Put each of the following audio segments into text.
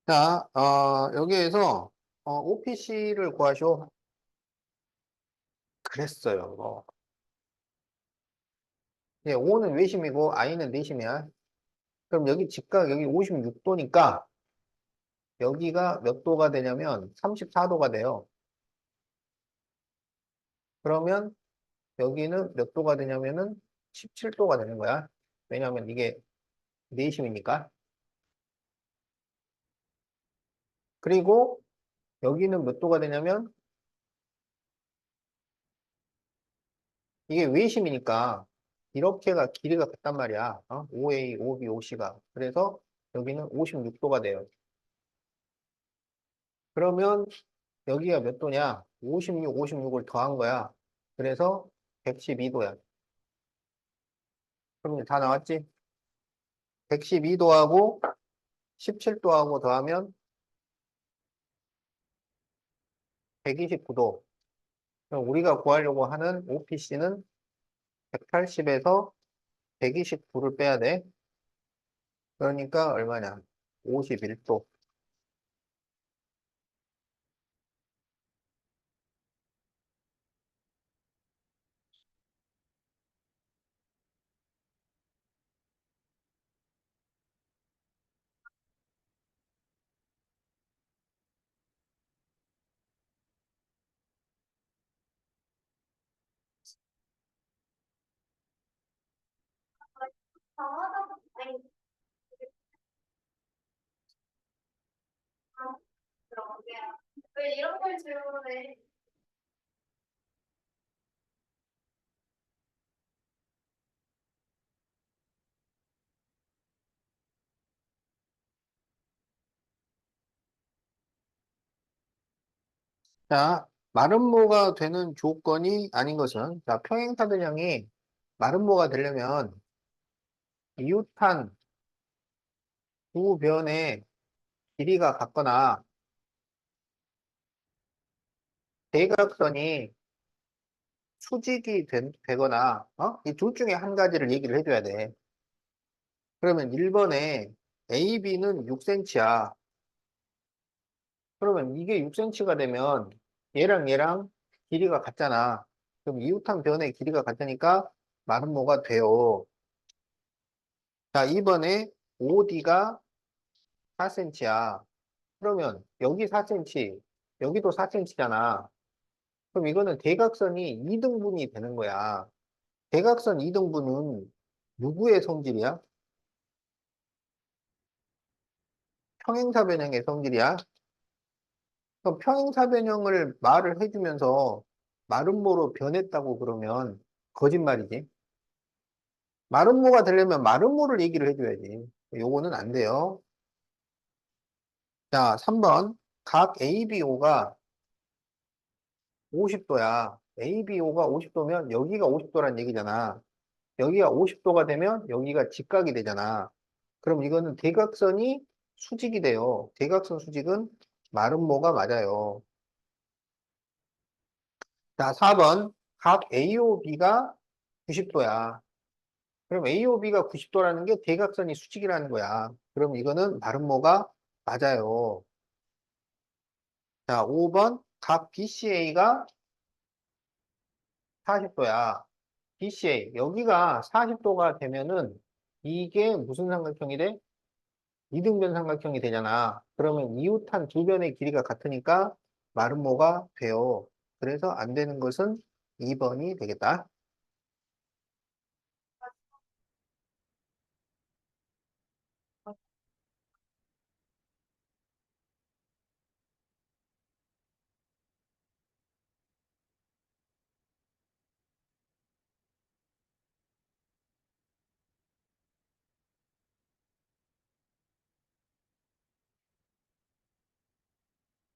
자, 여기에서 OPC를 구하시오. 그랬어요. 예, O는 외심이고 I는 내심이야. 그럼 여기 직각 여기 56도니까 여기가 몇 도가 되냐면 34도가 돼요. 그러면 여기는 몇 도가 되냐면은 17도가 되는 거야. 왜냐하면 이게 내심이니까. 그리고 여기는 몇 도가 되냐면 이게 외심이니까 이렇게가 길이가 같단 말이야. OA, OB, OC가. 그래서 여기는 56도가 돼요. 그러면 여기가 몇 도냐? 56, 56을 더한 거야. 그래서 112도야. 그럼 이제 다 나왔지? 112도하고 17도하고 더하면 129도. 그럼 우리가 구하려고 하는 OPC는 180에서 129를 빼야 돼. 그러니까 얼마냐? 51도. 왜 이런 걸 질문해? 자, 마름모가 되는 조건이 아닌 것은, 자, 평행사변형이 마름모가 되려면 이웃한 두 변의 길이가 같거나 대각선이 수직이 되거나, 이 둘 중에 한 가지를 얘기를 해줘야 돼. 그러면 1번에 AB는 6cm야. 그러면 이게 6cm가 되면 얘랑 길이가 같잖아. 그럼 이웃한 변의 길이가 같으니까 마름모가 돼요. 자, 2번에 OD가 4cm야. 그러면 여기 4cm, 여기도 4cm잖아. 그럼 이거는 대각선이 2등분이 되는 거야. 대각선 2등분은 누구의 성질이야? 평행사변형의 성질이야. 그럼 평행사변형을 말을 해주면서 마름모로 변했다고 그러면 거짓말이지. 마름모가 되려면 마름모를 얘기를 해줘야지. 요거는 안 돼요. 자, 3번. 각 ABO가 50도야. ABO가 50도면 여기가 50도란 얘기잖아. 여기가 50도가 되면 여기가 직각이 되잖아. 그럼 이거는 대각선이 수직이 돼요. 대각선 수직은 마름모가 맞아요. 자, 4번. 각 AOB가 90도야. 그럼 AOB가 90도라는 게 대각선이 수직이라는 거야. 그럼 이거는 마름모가 맞아요. 자, 5번. 각 BCA가 40도야. BCA. 여기가 40도가 되면은 이게 무슨 삼각형이 돼? 이등변 삼각형이 되잖아. 그러면 이웃한 두 변의 길이가 같으니까 마름모가 돼요. 그래서 안 되는 것은 2번이 되겠다.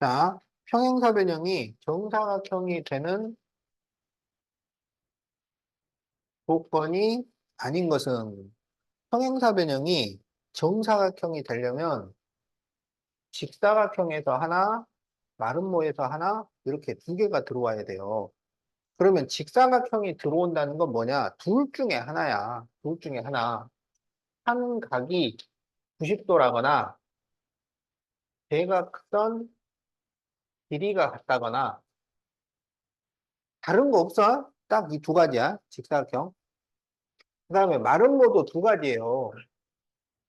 자, 평행사변형이 정사각형이 되는 조건이 아닌 것은 평행사변형이 정사각형이 되려면 직사각형에서 하나, 마름모에서 하나, 이렇게 두 개가 들어와야 돼요. 그러면 직사각형이 들어온다는 건 뭐냐? 둘 중에 하나야. 둘 중에 하나. 한 각이 90도라거나 대각선 길이가 같다거나 다른 거 없어? 딱 이 두 가지야. 직사각형. 그 다음에 마름모도 두 가지예요.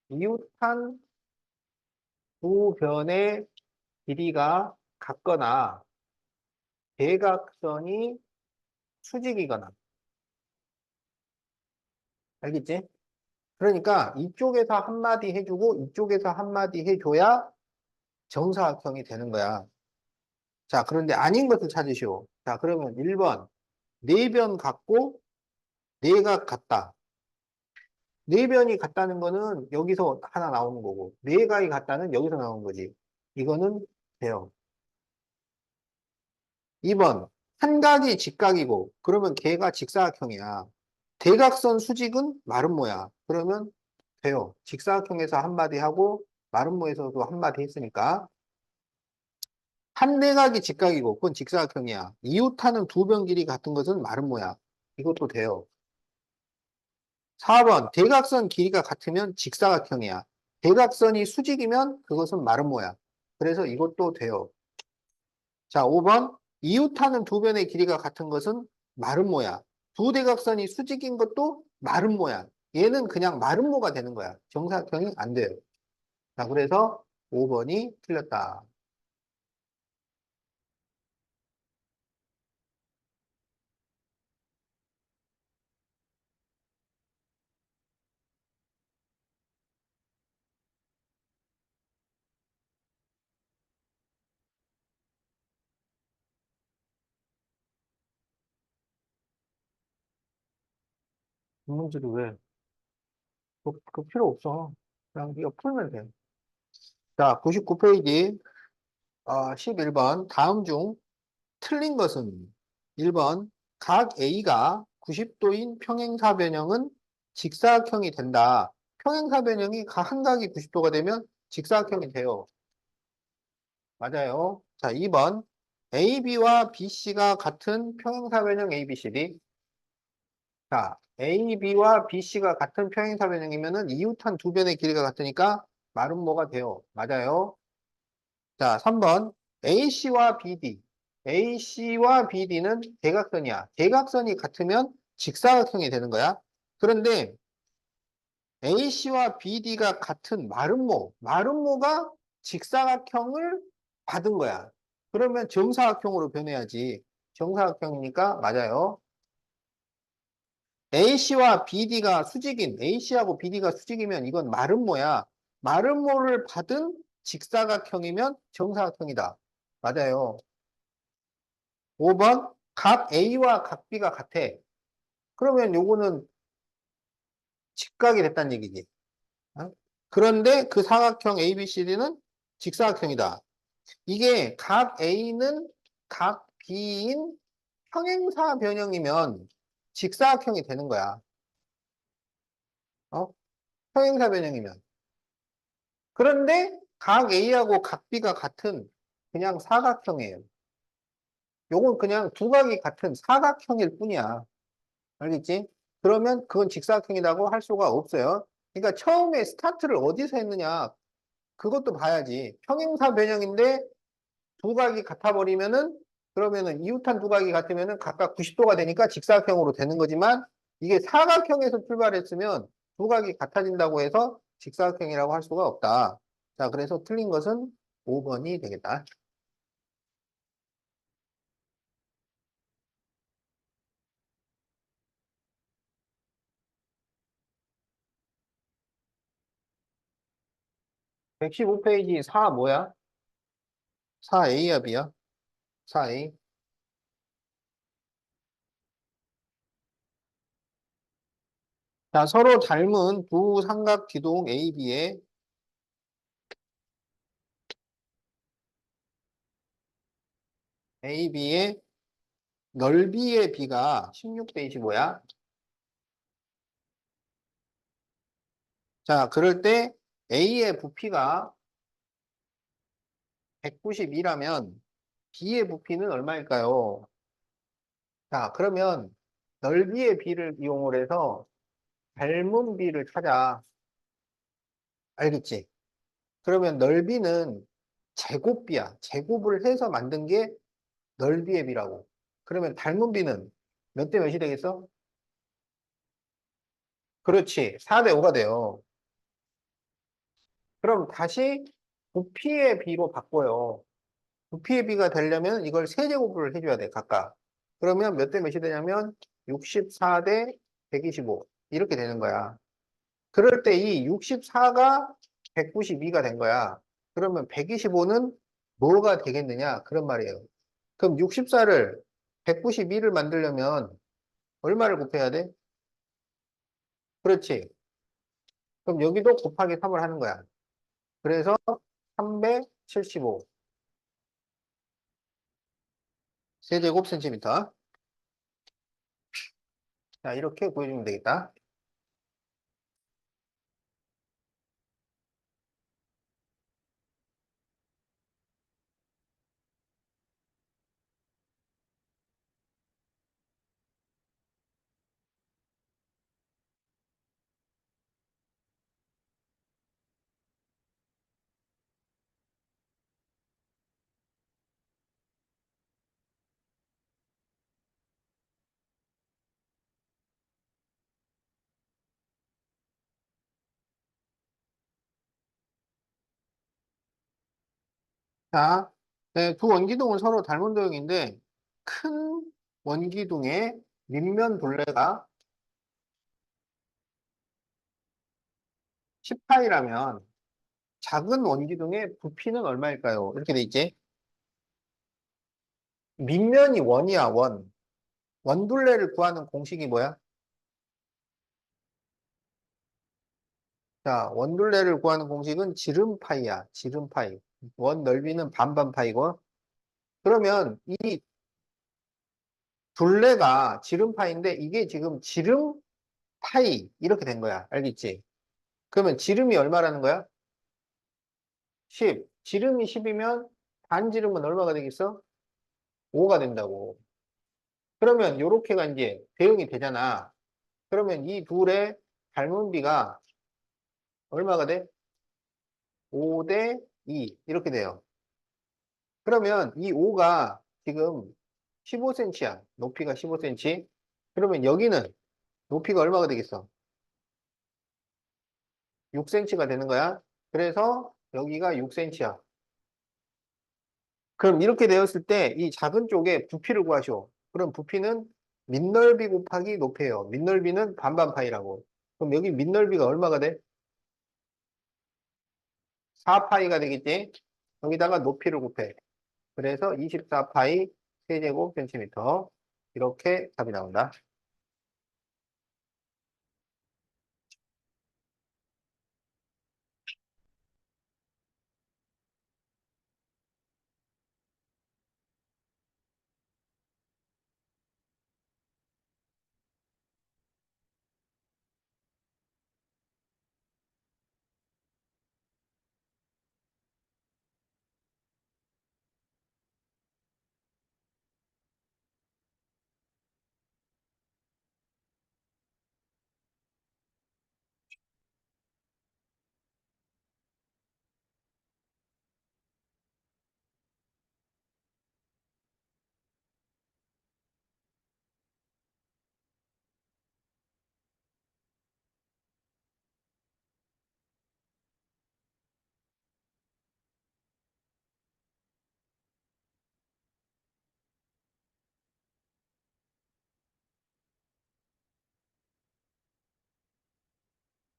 이웃한 두 변의 길이가 같거나 대각선이 수직이거나. 알겠지? 그러니까 이쪽에서 한마디 해주고 이쪽에서 한마디 해줘야 정사각형이 되는 거야. 자, 그런데 아닌 것을 찾으시오. 자, 그러면 1번. 네 변 같고 네각 같다. 네 변이 같다는 거는 여기서 하나 나오는 거고 네 각이 같다는 여기서 나오는 거지. 이거는 돼요. 2번. 한 각이 직각이고 그러면 걔가 직사각형이야. 대각선 수직은 마름모야. 그러면 돼요. 직사각형에서 한마디 하고 마름모에서도 한마디 했으니까. 한 내각이 직각이고 그건 직사각형이야. 이웃하는 두 변 길이 같은 것은 마름모야. 이것도 돼요. 4번. 대각선 길이가 같으면 직사각형이야. 대각선이 수직이면 그것은 마름모야. 그래서 이것도 돼요. 자, 5번. 이웃하는 두 변의 길이가 같은 것은 마름모야. 두 대각선이 수직인 것도 마름모야. 얘는 그냥 마름모가 되는 거야. 정사각형이 안 돼요. 자, 그래서 5번이 틀렸다. 문제를 왜? 그 필요 없어. 그냥 네가 풀면 돼. 자, 99페이지 11번. 다음 중 틀린 것은 1번. 각 A가 90도인 평행사변형은 직사각형이 된다. 평행사변형이 한 각이 90도가 되면 직사각형이 돼요. 맞아요. 자, 2번. AB와 BC가 같은 평행사변형 ABCD. 자, AB와 BC가 같은 평행사변형이면은 이웃한 두 변의 길이가 같으니까 마름모가 돼요. 맞아요. 자, 3번. AC와 BD. AC와 BD는 대각선이야. 대각선이 같으면 직사각형이 되는 거야. 그런데 AC와 BD가 같은 마름모. 마름모가 직사각형을 받은 거야. 그러면 정사각형으로 변해야지. 정사각형이니까 맞아요. AC와 BD가 수직인, AC하고 BD가 수직이면 이건 마름모야. 마름모를 받은 직사각형이면 정사각형이다. 맞아요. 5번, 각 A와 각 B가 같아. 그러면 요거는 직각이 됐다는 얘기지. 어? 그런데 그 사각형 ABCD는 직사각형이다. 이게 각 A는 각 B인 평행사 변형이면 직사각형이 되는 거야. 어? 평행사 변형이면. 그런데 각 A하고 각 B가 같은 그냥 사각형이에요. 요건 그냥 두 각이 같은 사각형일 뿐이야. 알겠지? 그러면 그건 직사각형이라고 할 수가 없어요. 그러니까 처음에 스타트를 어디서 했느냐, 그것도 봐야지. 평행사 변형인데 두 각이 같아버리면은, 그러면은 이웃한 두 각이 같으면은 각각 90도가 되니까 직사각형으로 되는 거지만, 이게 사각형에서 출발했으면 두 각이 같아진다고 해서 직사각형이라고 할 수가 없다. 자, 그래서 틀린 것은 5번이 되겠다. 115페이지 4 뭐야? 4A야, B야? 4A. 자, 서로 닮은 두 삼각 기둥 AB의 넓이의 B가 16대 25야. 자, 그럴 때 A의 부피가 192라면 B의 부피는 얼마일까요? 자, 그러면 넓이의 B를 이용을 해서 닮은 B를 찾아. 알겠지? 그러면 넓이는 제곱비야. 제곱을 해서 만든 게 넓이의 비라고. 그러면 닮은 비는 몇 대 몇이 되겠어? 그렇지. 4대 5가 돼요. 그럼 다시 부피의 비로 바꿔요. 부피의 비가 되려면 이걸 세제곱을 해줘야 돼, 각각. 그러면 몇 대 몇이 되냐면 64대 125. 이렇게 되는 거야. 그럴 때 이 64가 192가 된 거야. 그러면 125는 뭐가 되겠느냐? 그런 말이에요. 그럼 64를 192를 만들려면 얼마를 곱해야 돼? 그렇지. 그럼 여기도 곱하기 3을 하는 거야. 그래서 375 세제곱 센티미터. 자, 이렇게 구해주면 되겠다. 자, 네, 두 원기둥은 서로 닮은 도형인데 큰 원기둥의 밑면 둘레가 10파이라면 작은 원기둥의 부피는 얼마일까요? 이렇게 돼 있지? 밑면이 원이야, 원. 원둘레를 구하는 공식이 뭐야? 자, 원둘레를 구하는 공식은 지름파이야, 지름파이. 원 넓이는 반반파이고. 그러면 이 둘레가 지름파인데 이게 지금 지름파이 이렇게 된 거야. 알겠지? 그러면 지름이 얼마라는 거야? 10. 지름이 10이면 반지름은 얼마가 되겠어? 5가 된다고. 그러면 요렇게가 이제 대응이 되잖아. 그러면 이 둘의 닮은 비가 얼마가 돼? 5 대 2 이렇게 돼요. 그러면 이 5가 지금 15cm야. 높이가 15cm. 그러면 여기는 높이가 얼마가 되겠어? 6cm가 되는 거야. 그래서 여기가 6cm야. 그럼 이렇게 되었을 때 이 작은 쪽에 부피를 구하시오. 그럼 부피는 밑넓이 곱하기 높이에요. 밑넓이는 반반파이라고. 그럼 여기 밑넓이가 얼마가 돼? 4파이가 되겠지? 여기다가 높이를 곱해. 그래서 24파이 세제곱 센티미터. 이렇게 답이 나온다.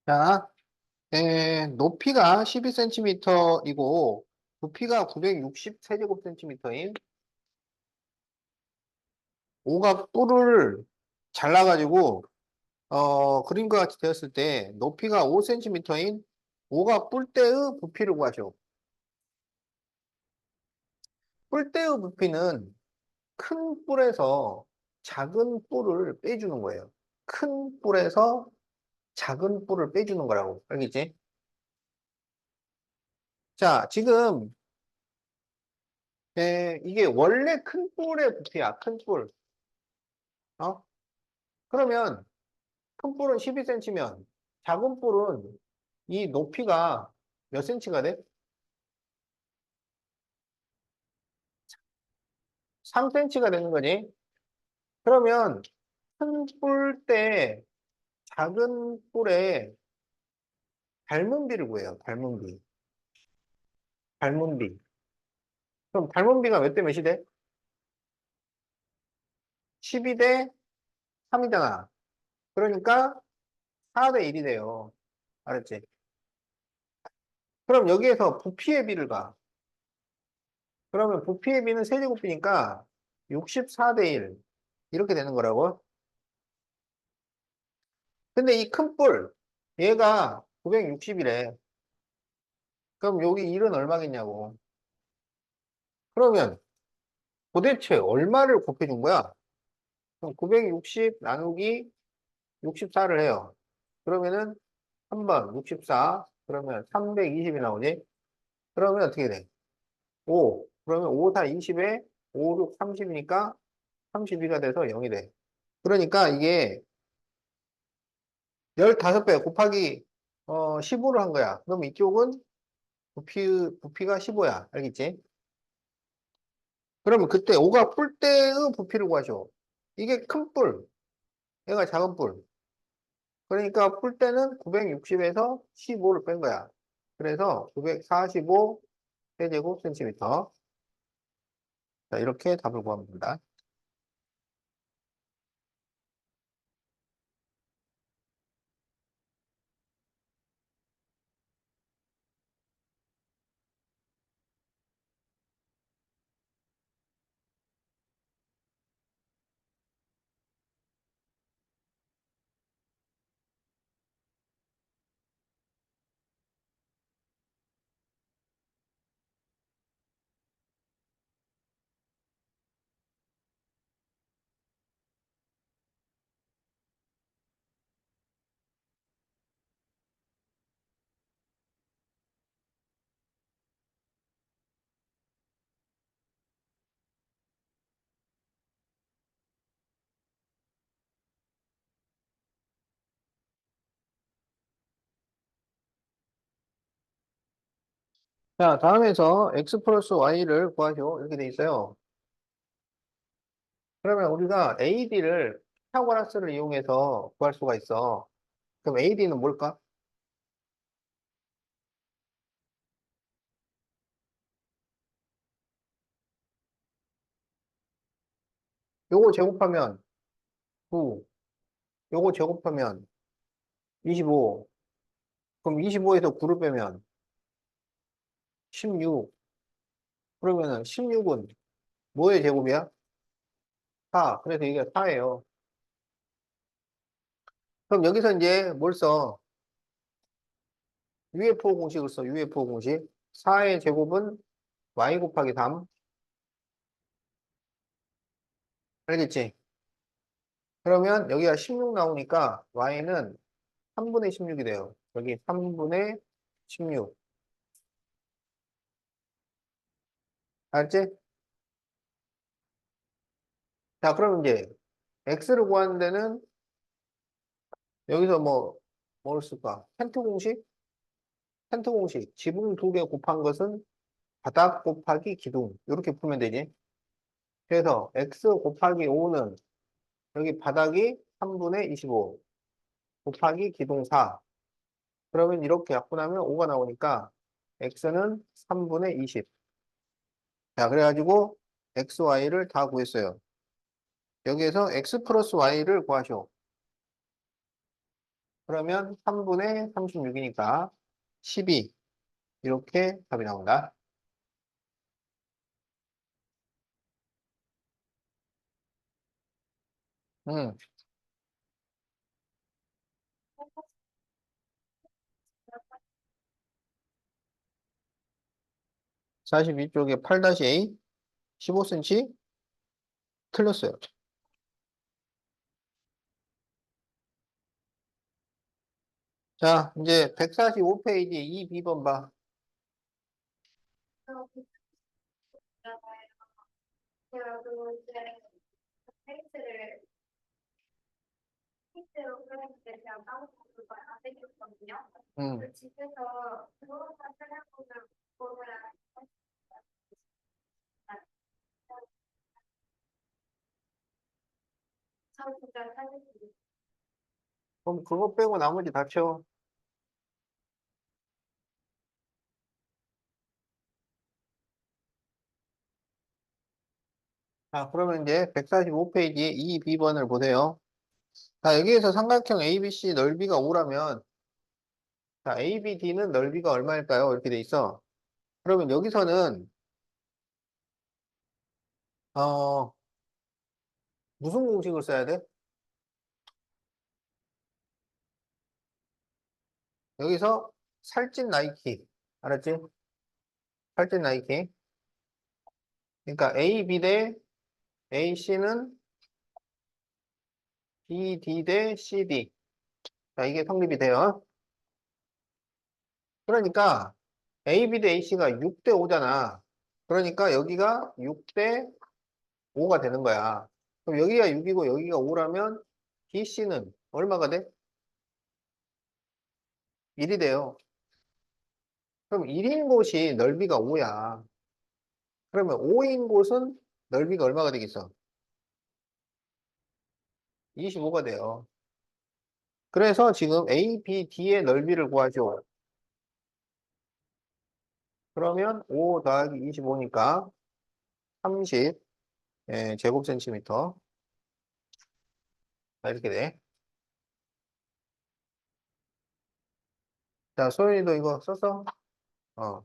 자, 높이가 12cm이고 부피가 960 세제곱 센티미터인 오각뿔을 잘라가지고 그림과 같이 되었을 때 높이가 5cm인 오각뿔대의 부피를 구하죠. 뿔대의 부피는 큰 뿔에서 작은 뿔을 빼주는 거예요. 큰 뿔에서 작은 뿔을 빼주는 거라고. 알겠지? 자, 지금 이게 원래 큰 뿔의 부피야. 큰 뿔. 어? 그러면 큰 뿔은 12cm면 작은 뿔은 이 높이가 몇 cm가 돼? 3cm가 되는 거지. 그러면 큰 뿔 때 작은 뿔에 닮은 비를 구해요. 닮은 비. 닮은 비. 그럼 닮은 비가 몇 대 몇이 돼? 12대 3이잖아. 그러니까 4대 1이 돼요. 알았지? 그럼 여기에서 부피의 비를 가. 그러면 부피의 비는 세제곱비니까 64대 1. 이렇게 되는 거라고. 근데 이 큰 뿔, 얘가 960이래. 그럼 여기 1은 얼마겠냐고. 그러면 도대체 얼마를 곱해준 거야? 그럼 960 나누기 64를 해요. 그러면은 3번 64, 그러면 320이 나오지? 그러면 어떻게 돼? 5. 그러면 5, 4, 20에 5, 6, 30이니까 32가 돼서 0이 돼. 그러니까 이게 15배 곱하기 15를 한 거야. 그럼 이쪽은 부피가 15야. 알겠지? 그러면 그때 5가 뿔대의 부피를 구하죠. 이게 큰 뿔, 얘가 작은 뿔. 그러니까 뿔대는 960에서 15를 뺀 거야. 그래서 945 세제곱 센티미터. 자, 이렇게 답을 구하면 된다. 자, 다음에서 x 플러스 y를 구하죠. 이렇게 돼 있어요. 그러면 우리가 AD를 피타고라스를 이용해서 구할 수가 있어. 그럼 AD는 뭘까? 요거 제곱하면 9, 요거 제곱하면 25. 그럼 25에서 9를 빼면 16. 그러면은 16은 뭐의 제곱이야? 4. 그래서 이게 4예요. 그럼 여기서 이제 뭘 써? UFO 공식을 써. UFO 공식. 4의 제곱은 y 곱하기 3. 알겠지? 그러면 여기가 16 나오니까 y는 3분의 16이 돼요. 여기 3분의 16. 알지? 자, 그럼 이제 x를 구하는 데는 여기서 뭘 쓸까? 텐트 공식? 텐트 공식. 지붕 두 개 곱한 것은 바닥 곱하기 기둥. 이렇게 풀면 되지. 그래서 x 곱하기 5는 여기 바닥이 3분의 25 곱하기 기둥 4. 그러면 이렇게 약분하면 5가 나오니까 x는 3분의 20. 자, 그래가지고 x, y를 다 구했어요. 여기에서 x 플러스 y를 구하셔. 그러면 3분의 36이니까 12. 이렇게 답이 나온다. 42쪽에 8-A 15cm 틀렸어요. 자, 이제 145페이지 2B번 봐. 그리고 이제 페이스를 페이스로 그렸는데 제가 까먹고 안 되겠거든요. 음. 집에서 그거만 찾아보면 보면 일단 하겠습니다. 그럼 그거 빼고 나머지 다 채워. 자, 그러면 이제 145페이지 2B번을 보세요. 자, 여기에서 삼각형 ABC 넓이가 5라면, 자, ABD는 넓이가 얼마일까요? 이렇게 돼 있어. 그러면 여기서는, 어, 무슨 공식을 써야 돼? 여기서 살찐 나이키. 알았지? 살찐 나이키. 그러니까 AB 대 AC는 BD 대 CD. 자, 이게 성립이 돼요. 그러니까 AB 대 AC가 6대 5잖아. 그러니까 여기가 6대 5가 되는 거야. 그럼 여기가 6이고 여기가 5라면 BC는 얼마가 돼? 1이 돼요. 그럼 1인 곳이 넓이가 5야. 그러면 5인 곳은 넓이가 얼마가 되겠어? 25가 돼요. 그래서 지금 ABD의 넓이를 구하죠. 그러면 5 더하기 25니까 30 제곱센티미터. 자, 이렇게 돼. 자, 소연이도 이거 썼어? 어.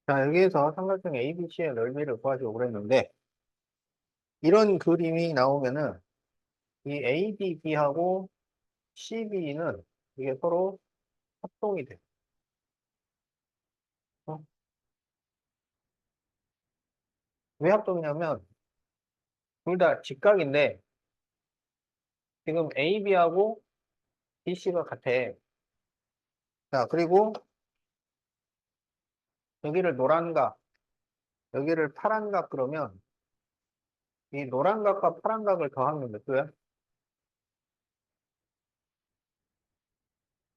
자, 여기에서 삼각형 ABC의 넓이를 구하자고 그랬는데, 이런 그림이 나오면은, 이 ADB하고 CB는 이게 서로 합동이 돼. 어? 왜 합동이냐면, 둘 다 직각인데, 지금 AB하고 BC가 같아. 자, 그리고 여기를 노란 각, 여기를 파란 각 그러면, 이 노란 각과 파란 각을 더하면 몇 도야?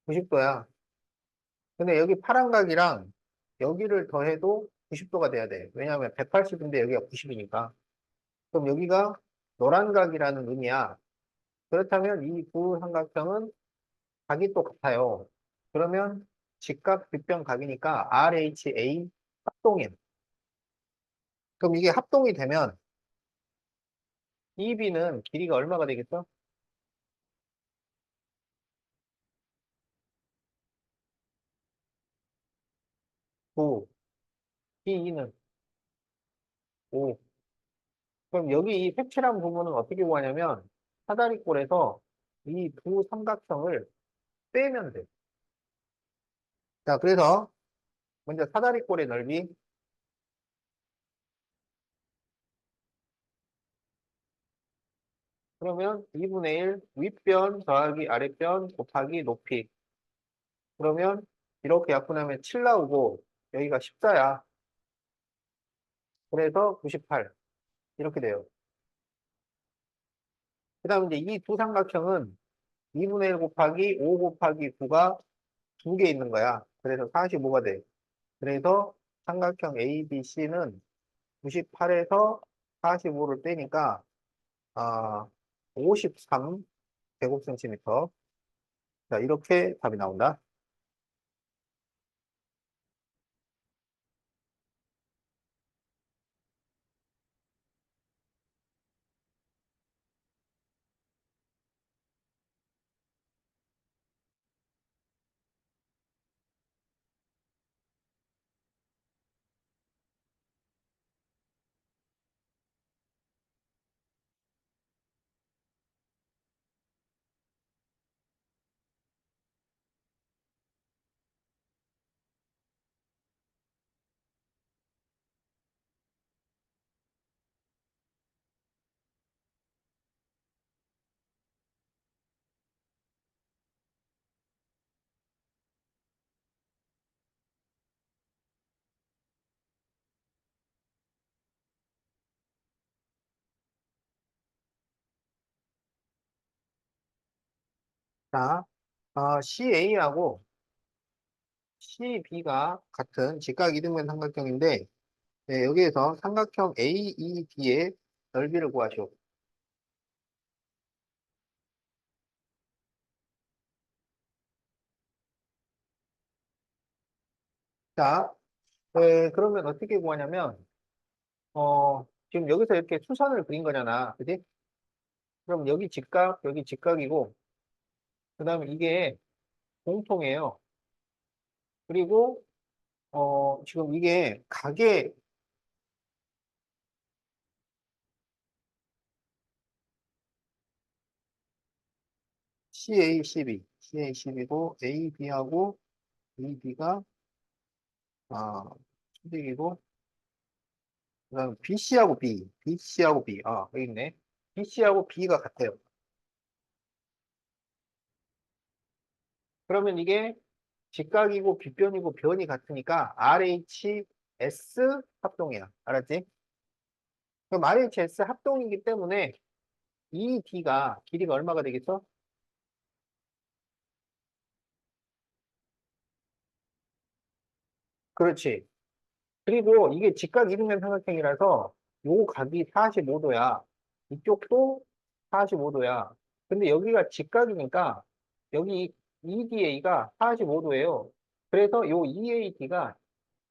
90도야. 근데 여기 파란 각이랑 여기를 더해도 90도가 돼야 돼. 왜냐하면 180인데 여기가 90이니까. 그럼 여기가 노란 각이라는 의미야. 그렇다면 이 두 삼각형은 각이 또 같아요. 그러면 직각 빗변 각이니까 RHA 합동임. 그럼 이게 합동이 되면 EB는 길이가 얼마가 되겠어? 9. BE는 5. 그럼 여기 이 색칠한 부분은 어떻게 구하냐면 사다리꼴에서 이 두 삼각형을 빼면 돼. 자, 그래서 먼저 사다리꼴의 넓이. 그러면 2분의 1 윗변 더하기 아랫변 곱하기 높이. 그러면 이렇게 약분하면 7 나오고 여기가 14야. 그래서 98. 이렇게 돼요. 그 다음에 이제 이 두 삼각형은 2분의 1 곱하기 5 곱하기 9가 두 개 있는 거야. 그래서 45가 돼. 그래서 삼각형 ABC는 98에서 45를 빼니까 53 제곱센티미터. 자, 이렇게 답이 나온다. 자, CA하고 CB가 같은 직각 이등변 삼각형인데, 네, 여기에서 삼각형 AED의 넓이를 구하시오. 자, 그러면 어떻게 구하냐면, 지금 여기서 이렇게 수선을 그린 거잖아. 그지? 그럼 여기 직각, 여기 직각이고, 그 다음에 이게 공통이에요. 그리고, 지금 이게 각의 CA, CB, CA, CB고, AB하고 AB가, 수직이고, 그 다음에 BC하고 B, BC하고 B, 여기 있네. BC하고 B가 같아요. 그러면 이게 직각이고 빗변이고 변이 같으니까 RHS 합동이야. 알았지? 그럼 RHS 합동이기 때문에 이 D가 길이가 얼마가 되겠어? 그렇지. 그리고 이게 직각 이등변 삼각형이라서 요 각이 45도야. 이쪽도 45도야. 근데 여기가 직각이니까 여기 EDA가 45도예요. 그래서 요 EAD가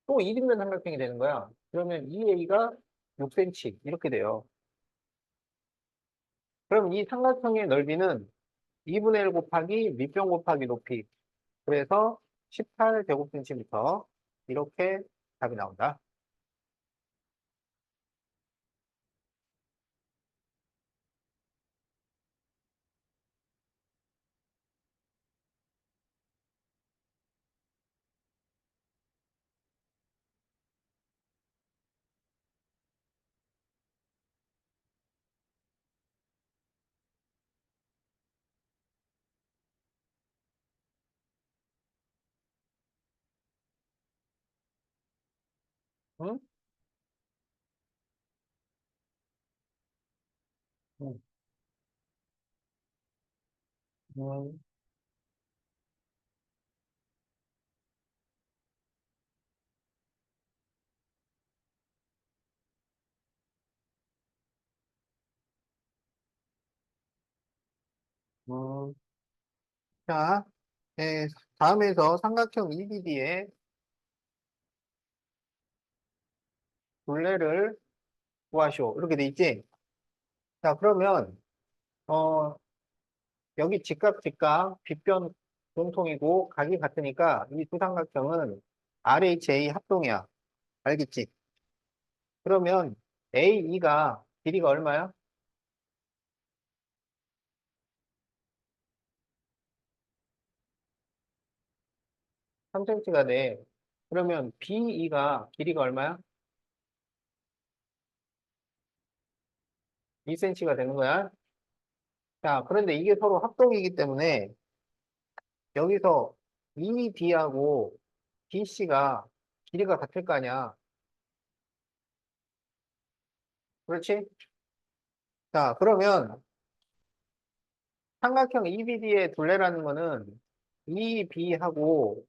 또 이등변 삼각형이 되는 거야. 그러면 EA가 6cm 이렇게 돼요. 그럼 이 삼각형의 넓이는 2분의 1 곱하기 밑변 곱하기 높이. 그래서 18제곱센티미터. 이렇게 답이 나온다. 응? 응. 응. 응. 자, 다음에서 삼각형 EBD의 둘레를 구하시오. 이렇게 돼 있지? 자, 그러면, 어, 여기 직각, 직각, 빗변 공통이고 각이 같으니까 이 두 삼각형은 RHA 합동이야. 알겠지? 그러면 AE가 길이가 얼마야? 3cm가 돼. 그러면 BE가 길이가 얼마야? 2cm가 되는 거야. 자, 그런데 이게 서로 합동이기 때문에 여기서 ED하고 BC가 길이가 같을 거 아니야. 그렇지? 자, 그러면 삼각형 EBD의 둘레라는 거는 EB하고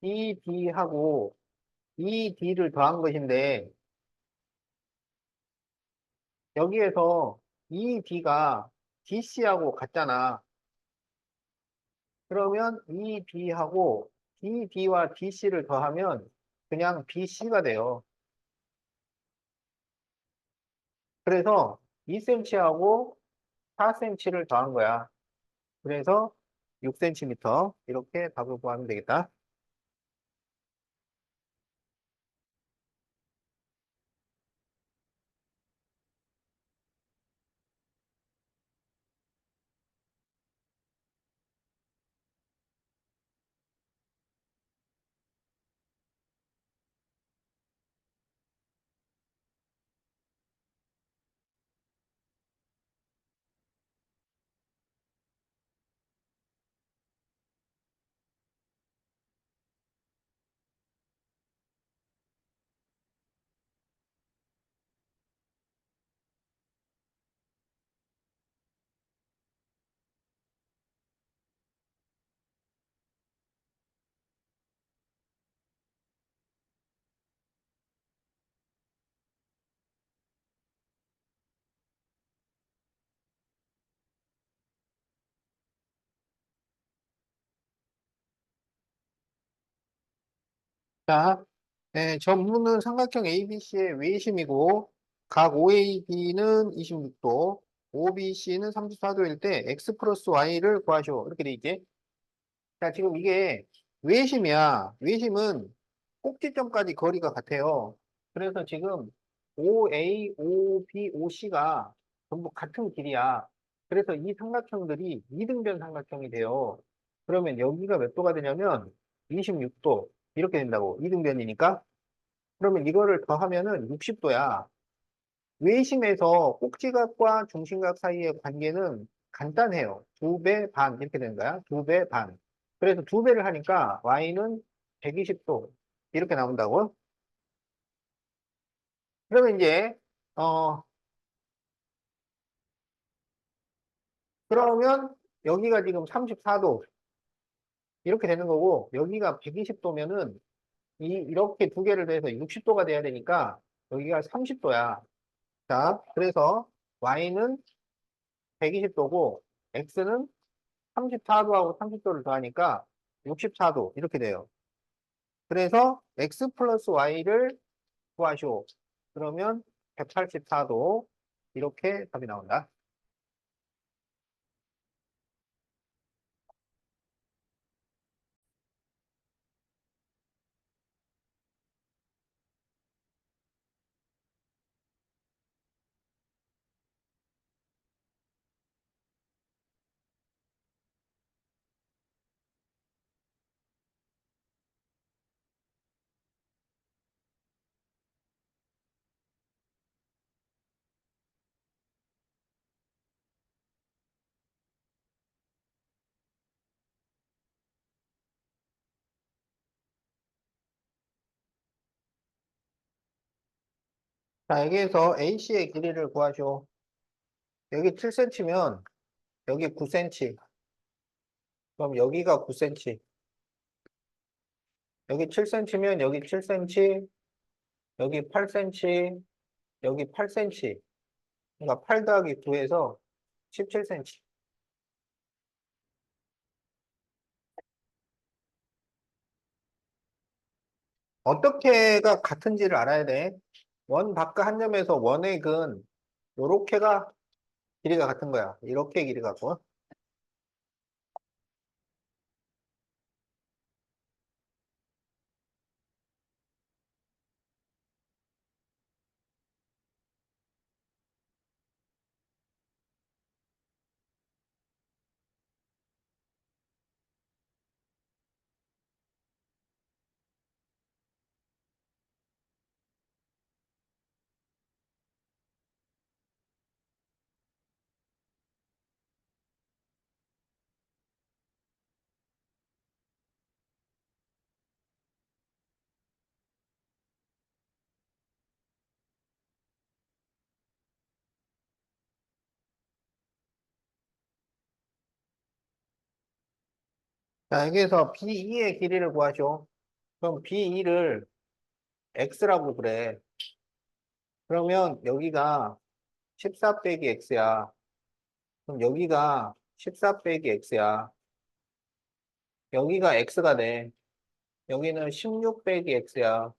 ED하고 ED를 더한 것인데 여기에서 ED가 DC하고 같잖아. 그러면 EB하고 ED와 DC를 더하면 그냥 BC가 돼요. 그래서 2cm하고 4cm를 더한 거야. 그래서 6cm 이렇게 답을 구하면 되겠다. 자, 전문은 삼각형 ABC의 외심이고, 각 OAB는 26도, OBC는 34도일 때 x 플러스 y를 구하시오. 이렇게 돼 있지? 자, 지금 이게 외심이야. 외심은 꼭지점까지 거리가 같아요. 그래서 지금 OA, OB, OC가 전부 같은 길이야. 그래서 이 삼각형들이 이등변 삼각형이 돼요. 그러면 여기가 몇 도가 되냐면 26도. 이렇게 된다고. 이등변이니까. 그러면 이거를 더하면은 60도야. 외심에서 꼭지각과 중심각 사이의 관계는 간단해요. 두 배 반 이렇게 되는 거야. 두 배 반. 그래서 두 배를 하니까 y는 120도 이렇게 나온다고. 그러면 이제 어 그러면 여기가 지금 34도 이렇게 되는 거고 여기가 120도면은 이렇게 두 개를 더해서 60도가 돼야 되니까 여기가 30도야. 자, 그래서 y는 120도고 x는 34도하고 30도를 더하니까 64도 이렇게 돼요. 그래서 x 플러스 y를 구하시오. 그러면 184도 이렇게 답이 나온다. 자, 여기에서 AC의 길이를 구하시오. 여기 7cm면 여기 9cm. 그럼 여기가 9cm. 여기 7cm면 여기 7cm, 여기 8cm, 여기 8cm. 그러니까 8 더하기 9에서 17cm. 어떻게가 같은지를 알아야 돼. 원 밖과 한 점에서 원액은 요렇게가 길이가 같은 거야. 이렇게 길이 같고. 자, 여기에서 B2의 길이를 구하죠. 그럼 B2를 X라고 그래. 그러면 여기가 14 빼기 X야. 그럼 여기가 14 빼기 X야. 여기가 X가 돼. 여기는 16 빼기 X야.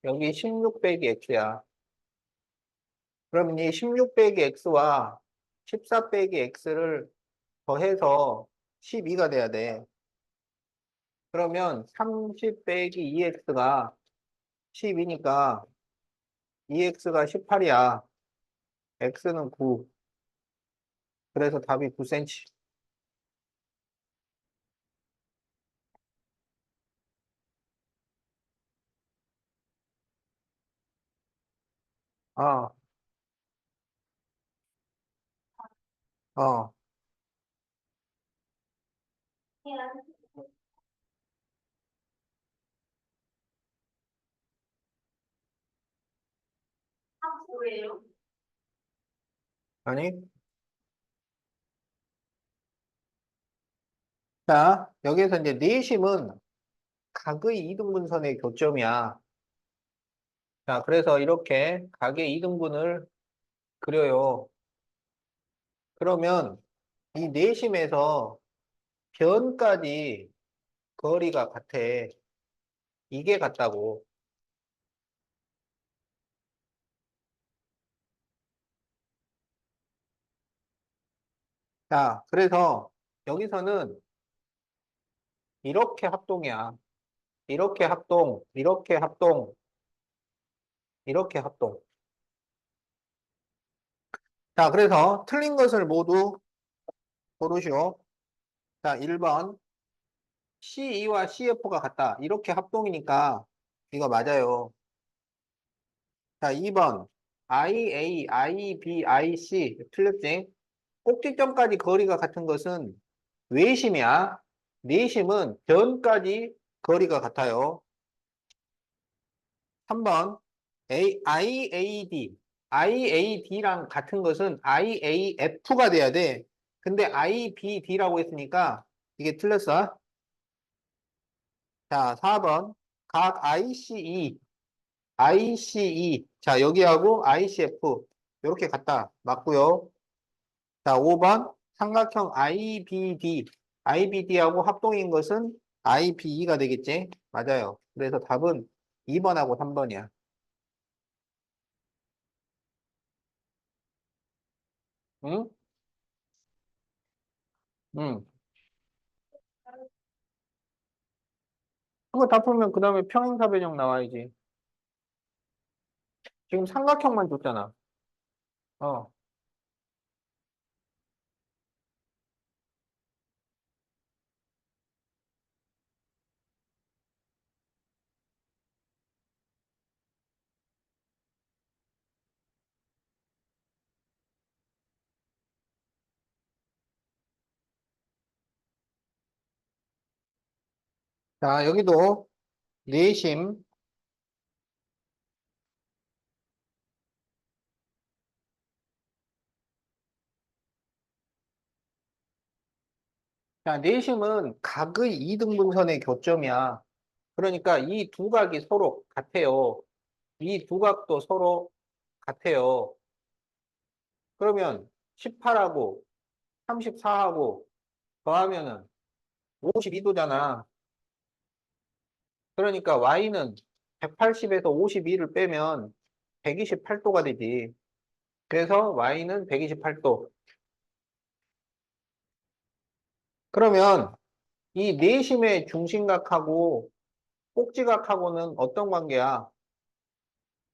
여기 16 빼기 X야. 그러면 이 16 빼기 X와 14 빼기 X를 더해서 12가 돼야 돼. 그러면 30 빼기 2X가 12니까 2X가 18이야. X는 9. 그래서 답이 9cm. 어, 어. 합수예요. 아니, 자, 여기서 이제 내심은 각의 이등분선의 교점이야. 자, 그래서 이렇게 각의 이등분을 그려요. 그러면 이 내심에서 변까지 거리가 같아. 이게 같다고. 자, 그래서 여기서는 이렇게 합동이야. 이렇게 합동, 이렇게 합동, 이렇게 합동. 자, 그래서 틀린 것을 모두 고르시오. 자, 1번. C2와 CF가 같다. 이렇게 합동이니까 이거 맞아요. 자, 2번. IA, IB, IC. 틀렸지? 꼭지점까지 거리가 같은 것은 외심이야. 내심은 변까지 거리가 같아요. 3번. IAD. IAD랑 같은 것은 IAF가 돼야 돼. 근데 IBD라고 했으니까 이게 틀렸어. 자, 4번. 각 ICE. ICE. 자, 여기하고 ICF. 이렇게 같다. 맞고요. 자, 5번. 삼각형 IBD. IBD하고 합동인 것은 IBE가 되겠지? 맞아요. 그래서 답은 2번하고 3번이야. 응? 응. 그거 다 풀면 그 다음에 평행사변형 나와야지. 지금 삼각형만 줬잖아. 어. 자, 여기도 내심. 자, 내심은 각의 이등분선의 교점이야. 그러니까 이 두 각이 서로 같아요. 이 두 각도 서로 같아요. 그러면 18하고 34하고 더하면은 52도잖아. 그러니까 y는 180에서 52를 빼면 128도가 되지. 그래서 y는 128도. 그러면 이 내심의 중심각하고 꼭지각하고는 어떤 관계야?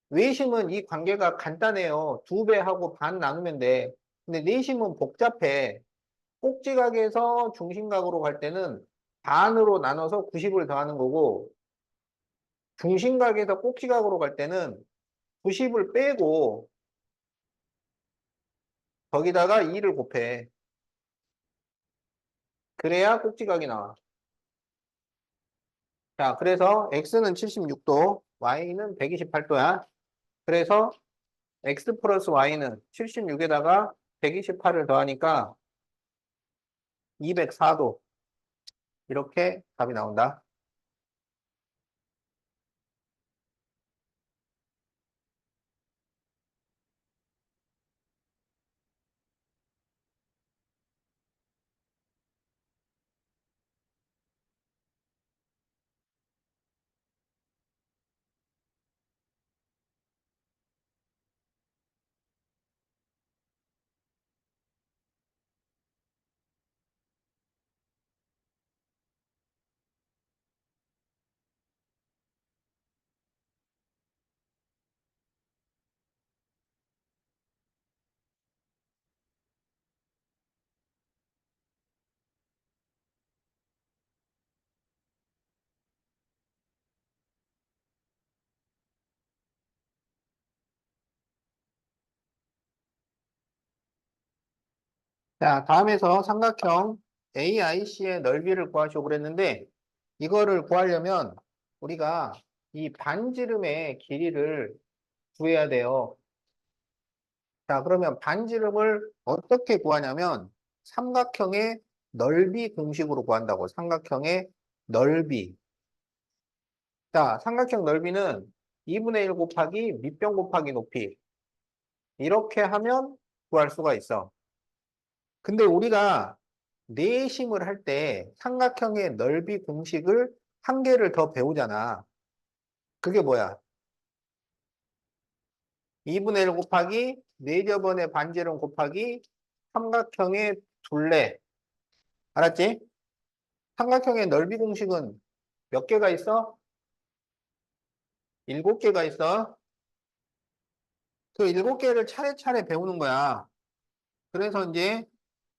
외심은 이 관계가 간단해요. 2배하고 반 나누면 돼. 근데 내심은 복잡해. 꼭지각에서 중심각으로 갈 때는 반으로 나눠서 90을 더하는 거고, 중심각에서 꼭지각으로 갈 때는 90을 빼고 거기다가 2를 곱해. 그래야 꼭지각이 나와. 자, 그래서 x는 76도, y는 128도야. 그래서 x 플러스 y는 76에다가 128을 더하니까 204도. 이렇게 답이 나온다. 자, 다음에서 삼각형 AIC의 넓이를 구하시오 그랬는데, 이거를 구하려면 우리가 이 반지름의 길이를 구해야 돼요. 자, 그러면 반지름을 어떻게 구하냐면 삼각형의 넓이 공식으로 구한다고. 삼각형의 넓이. 자, 삼각형 넓이는 2분의 1 곱하기 밑변 곱하기 높이. 이렇게 하면 구할 수가 있어. 근데 우리가 내심을 할 때 삼각형의 넓이 공식을 한 개를 더 배우잖아. 그게 뭐야? 2분의 1 곱하기 4저번의 반지름 곱하기 삼각형의 둘레. 알았지? 삼각형의 넓이 공식은 몇 개가 있어? 7개가 있어. 그 7개를 차례차례 배우는 거야. 그래서 이제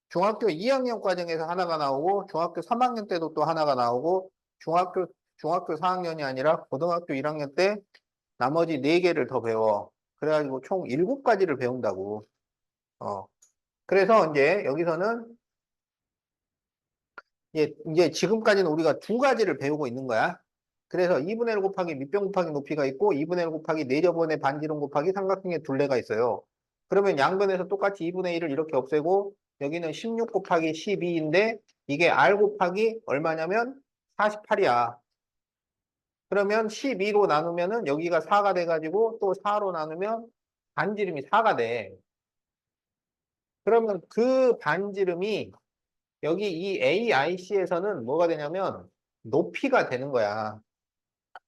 중학교 2학년 과정에서 하나가 나오고, 중학교 3학년 때도 또 하나가 나오고, 중학교 4학년이 아니라 고등학교 1학년 때 나머지 4개를 더 배워. 그래가지고 총 7가지를 배운다고. 어. 그래서 이제 여기서는 이제 지금까지는 우리가 2가지를 배우고 있는 거야. 그래서 2분의 1 곱하기 밑변 곱하기 높이가 있고 2분의 1 곱하기 4저번의 반지름 곱하기 삼각형의 둘레가 있어요. 그러면 양변에서 똑같이 2분의 1을 이렇게 없애고 여기는 16 곱하기 12인데 이게 r 곱하기 얼마냐면 48이야. 그러면 12로 나누면은 여기가 4가 돼가지고 또 4로 나누면 반지름이 4가 돼. 그러면 그 반지름이 여기 이 AIC에서는 뭐가 되냐면 높이가 되는 거야.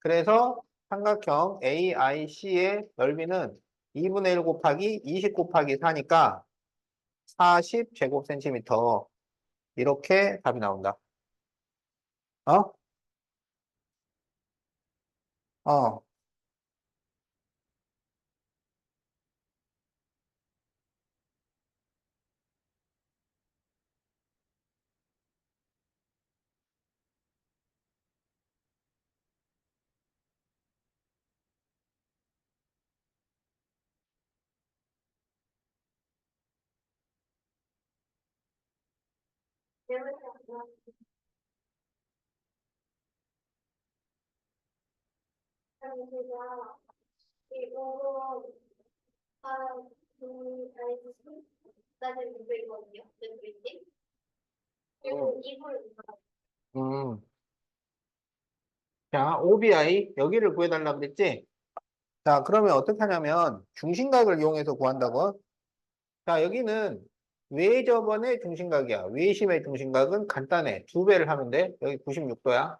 그래서 삼각형 AIC의 넓이는 2분의 1 곱하기 20 곱하기 4니까 40 제곱센티미터. 이렇게 답이 나온다. 어? 어. 제가 이거 한 나는 이거 있거든요. 이 음. 그리고 이걸 음. 자, OBI 여기를 구해달라고 그랬지? 자, 그러면 어떻게 하냐면 중심각을 이용해서 구한다고. 자, 여기는 외접원의 중심각이야. 외심의 중심각은 간단해. 2배를 하면 돼. 여기 96도야.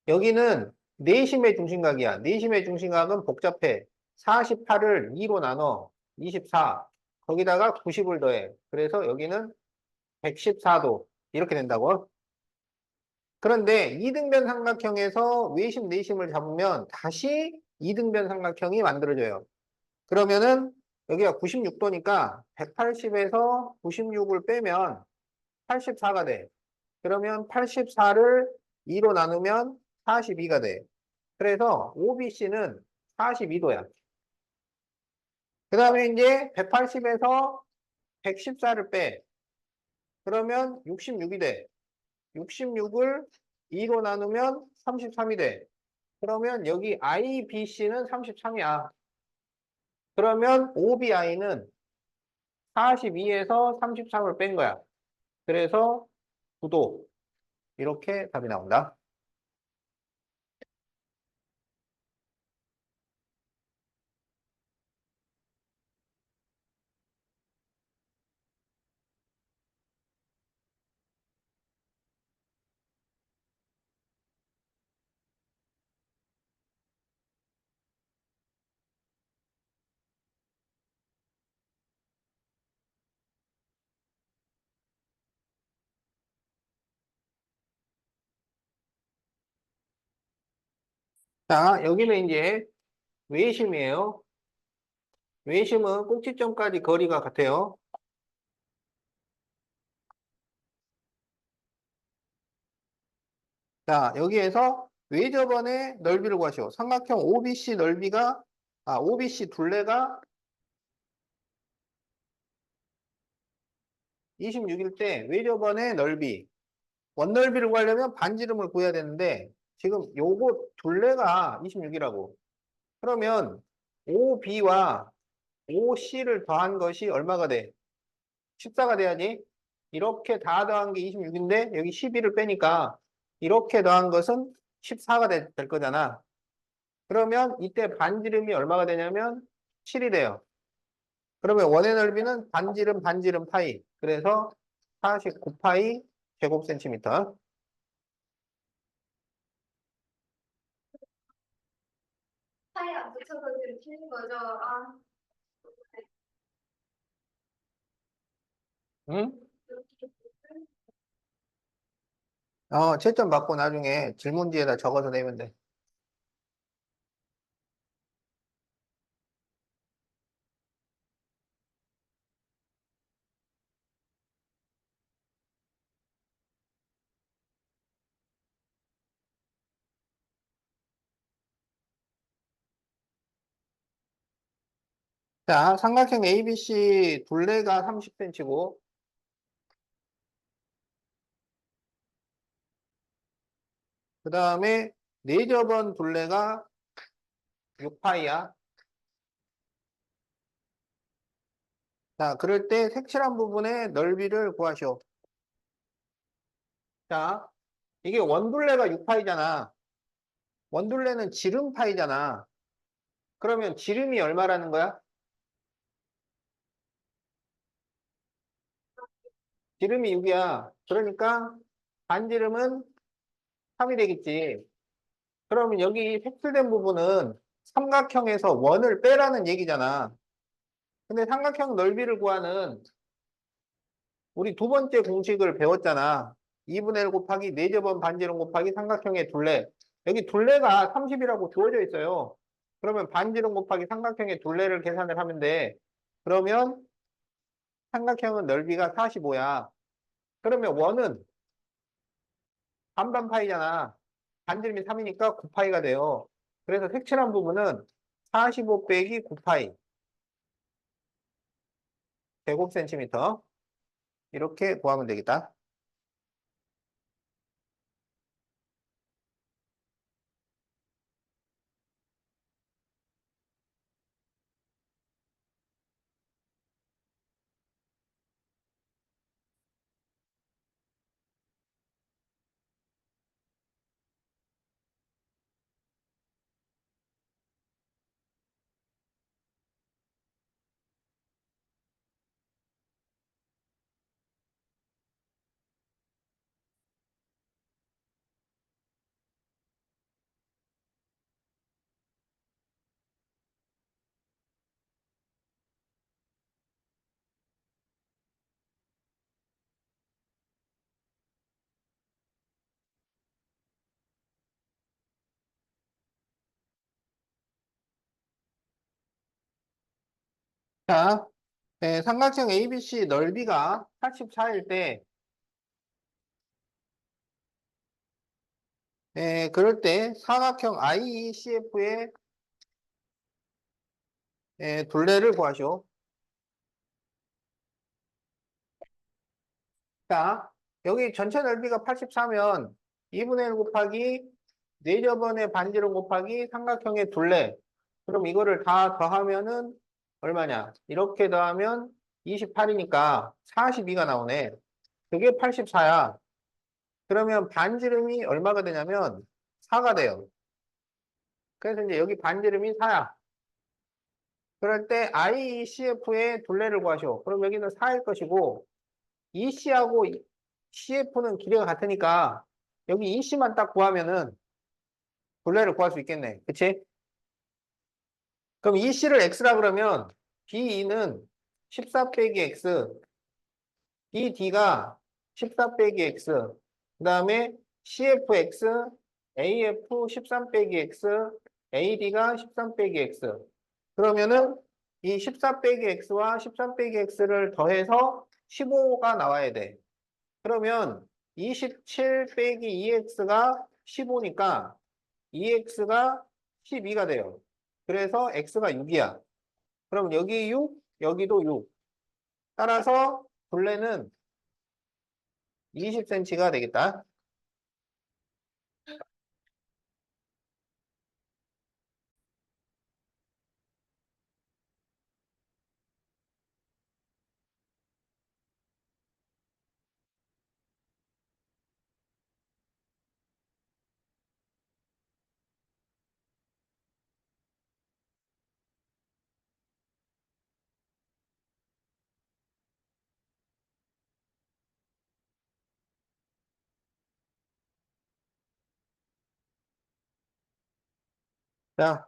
여기는 내심의 중심각이야. 내심의 중심각은 복잡해. 48을 2로 나눠. 24. 거기다가 90을 더해. 그래서 여기는 114도. 이렇게 된다고. 그런데 이등변 삼각형에서 외심, 내심을 잡으면 다시 이등변 삼각형이 만들어져요. 그러면은 여기가 96도니까 180에서 96을 빼면 84가 돼. 그러면 84를 2로 나누면 42가 돼. 그래서 OBC는 42도야. 그 다음에 이제 180에서 114를 빼. 그러면 66이 돼. 66을 2로 나누면 33이 돼. 그러면 여기 IBC는 33이야. 그러면 OBI는 42에서 33을 뺀 거야. 그래서 9도. 이렇게 답이 나온다. 자, 여기는 이제 외심이에요. 외심은 꼭지점까지 거리가 같아요. 자, 여기에서 외접원의 넓이를 구하시오. 삼각형 OBC 넓이가, OBC 둘레가 26일 때 외접원의 넓이, 원넓이를 구하려면 반지름을 구해야 되는데, 지금 요거 둘레가 26이라고. 그러면 OB와 OC를 더한 것이 얼마가 돼? 14가 돼야지. 이렇게 다 더한 게 26인데, 여기 12를 빼니까, 이렇게 더한 것은 14가 될 거잖아. 그러면 이때 반지름이 얼마가 되냐면 7이 돼요. 그러면 원의 넓이는 반지름 반지름 파이. 그래서 49파이 제곱센티미터. 파이 안 붙여서 지금 틀린 거죠? 아, 응? 이렇게. 채점 받고 나중에 질문지에다 적어서 내면 돼. 자, 삼각형 ABC 둘레가 30cm고, 그 다음에 네접은 둘레가 6파이야. 자, 그럴 때 색칠한 부분의 넓이를 구하시오. 자, 이게 원둘레가 6파이잖아. 원둘레는 지름파이잖아. 그러면 지름이 얼마라는 거야? 지름이 6이야. 그러니까 반지름은 3이 되겠지. 그러면 여기 색칠된 부분은 삼각형에서 원을 빼라는 얘기잖아. 근데 삼각형 넓이를 구하는 우리 두 번째 공식을 배웠잖아. 2분의 1 곱하기 4제곱 반지름 곱하기 삼각형의 둘레. 여기 둘레가 30이라고 주어져 있어요. 그러면 반지름 곱하기 삼각형의 둘레를 계산을 하면 돼. 그러면 삼각형은 넓이가 45야. 그러면 원은 반반 파이잖아. 반지름이 3이니까 9파이가 돼요. 그래서 색칠한 부분은 45 빼기 9파이 제곱센티미터 이렇게 구하면 되겠다. 자, 삼각형 ABC 넓이가 84일 때, 그럴 때 사각형 IECF의 둘레를 구하시오. 자, 여기 전체 넓이가 84면 2분의 1 곱하기 4저번의 반지름 곱하기 삼각형의 둘레. 그럼 이거를 다 더하면은 얼마냐? 이렇게 더하면 28이니까 42가 나오네. 그게 84야. 그러면 반지름이 얼마가 되냐면 4가 돼요. 그래서 이제 여기 반지름이 4야. 그럴 때 IECF의 둘레를 구하시오. 그럼 여기는 4일 것이고 EC하고 CF는 길이가 같으니까 여기 EC만 딱 구하면은 둘레를 구할 수 있겠네. 그치? 그럼 EC를 X라 그러면 BE는 14 빼기 X, BD가 14 빼기 X, 그 다음에 CFX, AF 13 빼기 X, AD가 13 빼기 X. 그러면은 이 14 빼기 X와 13 빼기 X를 더해서 15가 나와야 돼. 그러면 27 빼기 2X가 15니까 2X가 12가 돼요. 그래서 X가 6이야. 그럼 여기 6, 여기도 6. 따라서 둘레는 20cm가 되겠다. 자,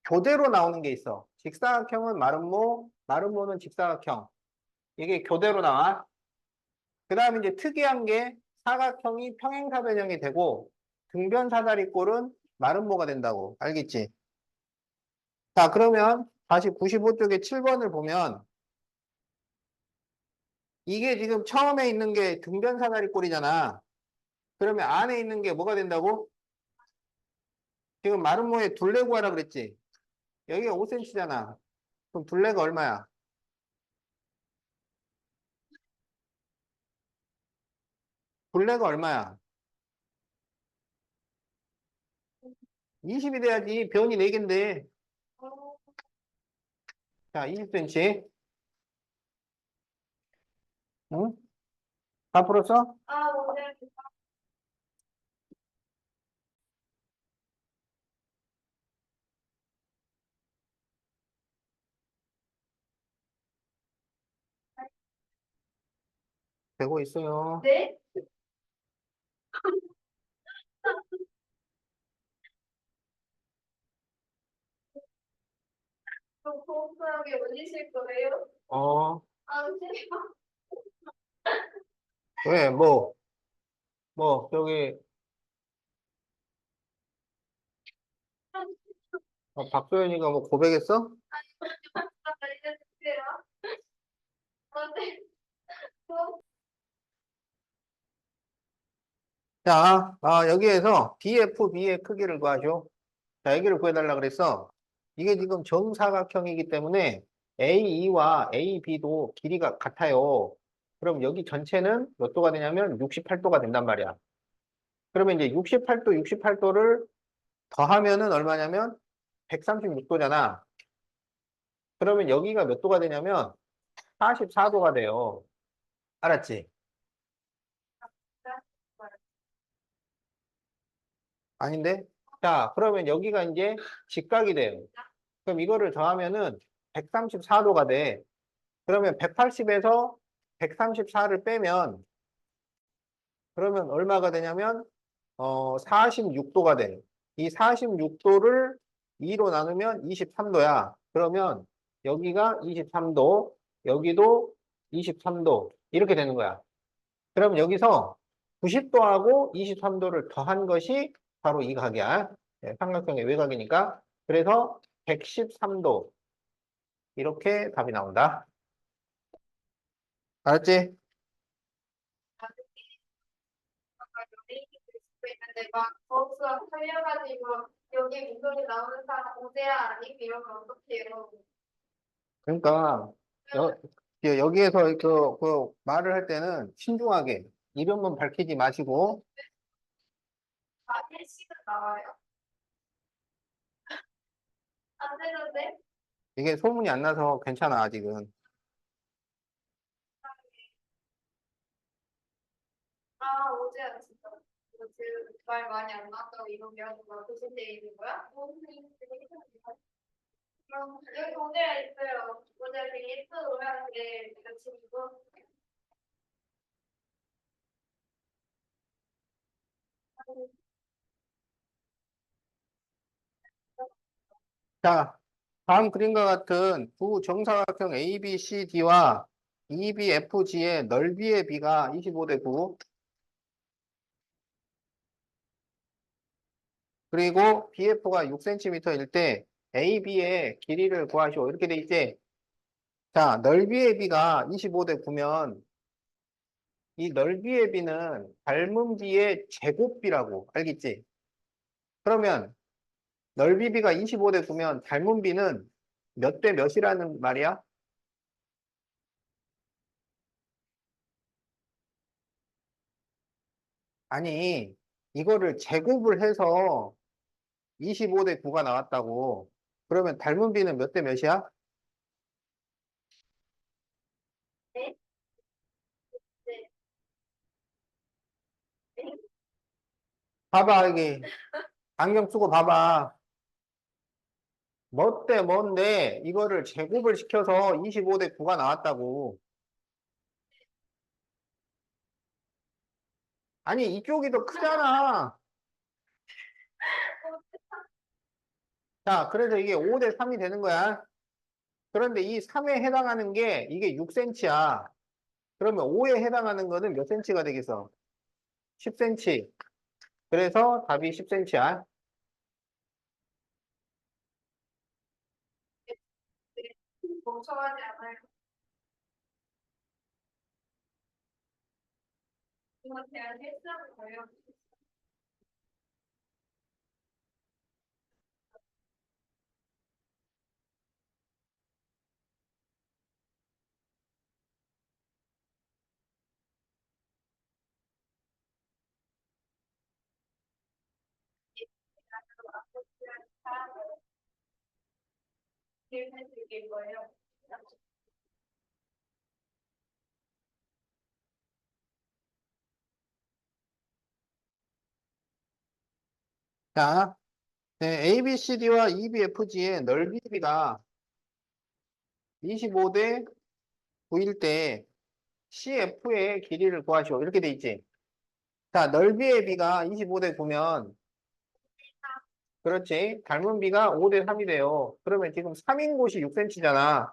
교대로 나오는 게 있어. 직사각형은 마름모, 마름모는 직사각형. 이게 교대로 나와. 그 다음에 이제 특이한 게 사각형이 평행사변형이 되고 등변사다리꼴은 마름모가 된다고. 알겠지? 자, 그러면 다시 95쪽에 7번을 보면 이게 지금 처음에 있는 게 등변사다리꼴이잖아. 그러면 안에 있는 게 뭐가 된다고? 지금 마름모의 둘레 구하라 그랬지? 여기가 5cm잖아. 그럼 둘레가 얼마야? 둘레가 얼마야? 20이 돼야지. 변이 4개인데. 어, 자, 20cm. 응? 다 풀었어? 오늘 되고 있어요. 네? 좀 고급하게 올리실 거예요? 어, 제가 왜, 여기, 박소연이가 뭐 고백했어? 알려주세요. 네. 자, 여기에서 BFB의 크기를 구하죠. 자, 여기를 구해달라 그랬어. 이게 지금 정사각형이기 때문에 AE와 AB도 길이가 같아요. 그럼 여기 전체는 몇 도가 되냐면 68도가 된단 말이야. 그러면 이제 68도, 68도를 더하면은 얼마냐면 136도잖아. 그러면 여기가 몇 도가 되냐면 44도가 돼요. 알았지? 아닌데? 자, 그러면 여기가 이제 직각이 돼요. 그럼 이거를 더하면은 134도가 돼. 그러면 180에서 134를 빼면 그러면 얼마가 되냐면 46도가 돼. 이 46도를 2로 나누면 23도야. 그러면 여기가 23도, 여기도 23도 이렇게 되는 거야. 그럼 여기서 90도하고 23도를 더한 것이 바로 이 각이야. 네, 삼각형의 외곽이니까. 그래서 113도 이렇게 답이 나온다. 알았지? 연예인들도 있고 있는데 막 거기서 살려가지고 여기 민소리 나오는 사람 오세야 아니고 이러면 어떡해요? 그러니까 여, 여기에서 그 말을 할 때는 신중하게 이름은 밝히지 마시고 일식은 나와요? 안 되는데? 이게 소문이 안 나서 괜찮아 아직은. 오세야 진짜. 이거 지금 말 많이 안 나왔다고 이런 게 아니고 무슨 데 있는 거야? 그럼 여기 오세야 있어요. 오세야 되게 예쁜 오해하는데 내가 지금 이거 자, 다음 그림과 같은 두 정사각형 ABCD와 EBFG의 넓이의 비가 25대 9 그리고 BF가 6cm일 때 AB의 길이를 구하시오. 이렇게 돼 있지? 자, 넓이의 비가 25대 9면 이 넓이의 비는 닮은 비의 제곱비라고 알겠지? 그러면 넓이 비가 25대 9면 닮은 비는 몇 대 몇이라는 말이야? 아니, 이거를 제곱을 해서 25대 9가 나왔다고. 그러면 닮은 비는 몇 대 몇이야? 네? 네. 네. 봐봐, 여기. 안경 쓰고 봐봐. 뭐 대 뭔데 이거를 제곱을 시켜서 25대 9가 나왔다고. 아니, 이쪽이 더 크잖아. 자, 그래서 이게 5대 3이 되는 거야. 그런데 이 3에 해당하는 게 이게 6cm야. 그러면 5에 해당하는 거는 몇 cm가 되겠어? 10cm. 그래서 답이 10cm야. 멍청하지 않아요. 이거 대한 헬스하는 거예요. 일 거예요. 자, 네, ABCD와 EBFG의 넓이비가 25대 9일 때 CF의 길이를 구하시오. 이렇게 돼 있지. 자, 넓이의 비가 25대 9면, 그렇지. 닮은 비가 5대 3이 돼요. 그러면 지금 3인 곳이 6cm잖아.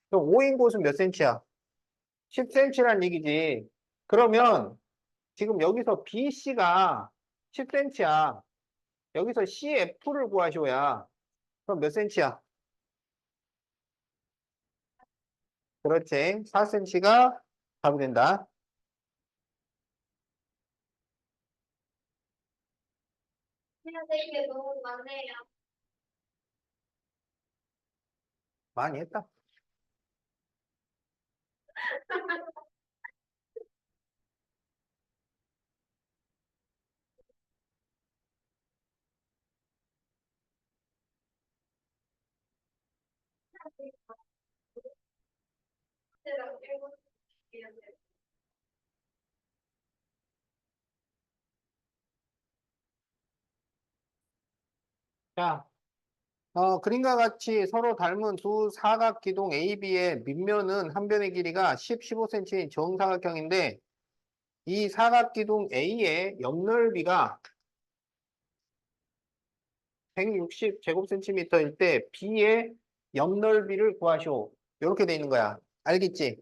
그럼 5인 곳은 몇 cm야? 10cm란 얘기지. 그러면 지금 여기서 BC가 10cm야. 여기서 CF를 구하시오야. 그럼 몇 cm야? 그렇지. 4cm가 답이 된다. 해야 될 게 너무 많네요. 많이 했다. 자, 그림과 같이 서로 닮은 두 사각기둥 AB의 밑면은 한 변의 길이가 10, 15cm인 정사각형인데 이 사각기둥 A의 옆넓이가 160제곱센티미터일 때 B의 옆넓이를 구하시오. 이렇게 돼 있는 거야. 알겠지?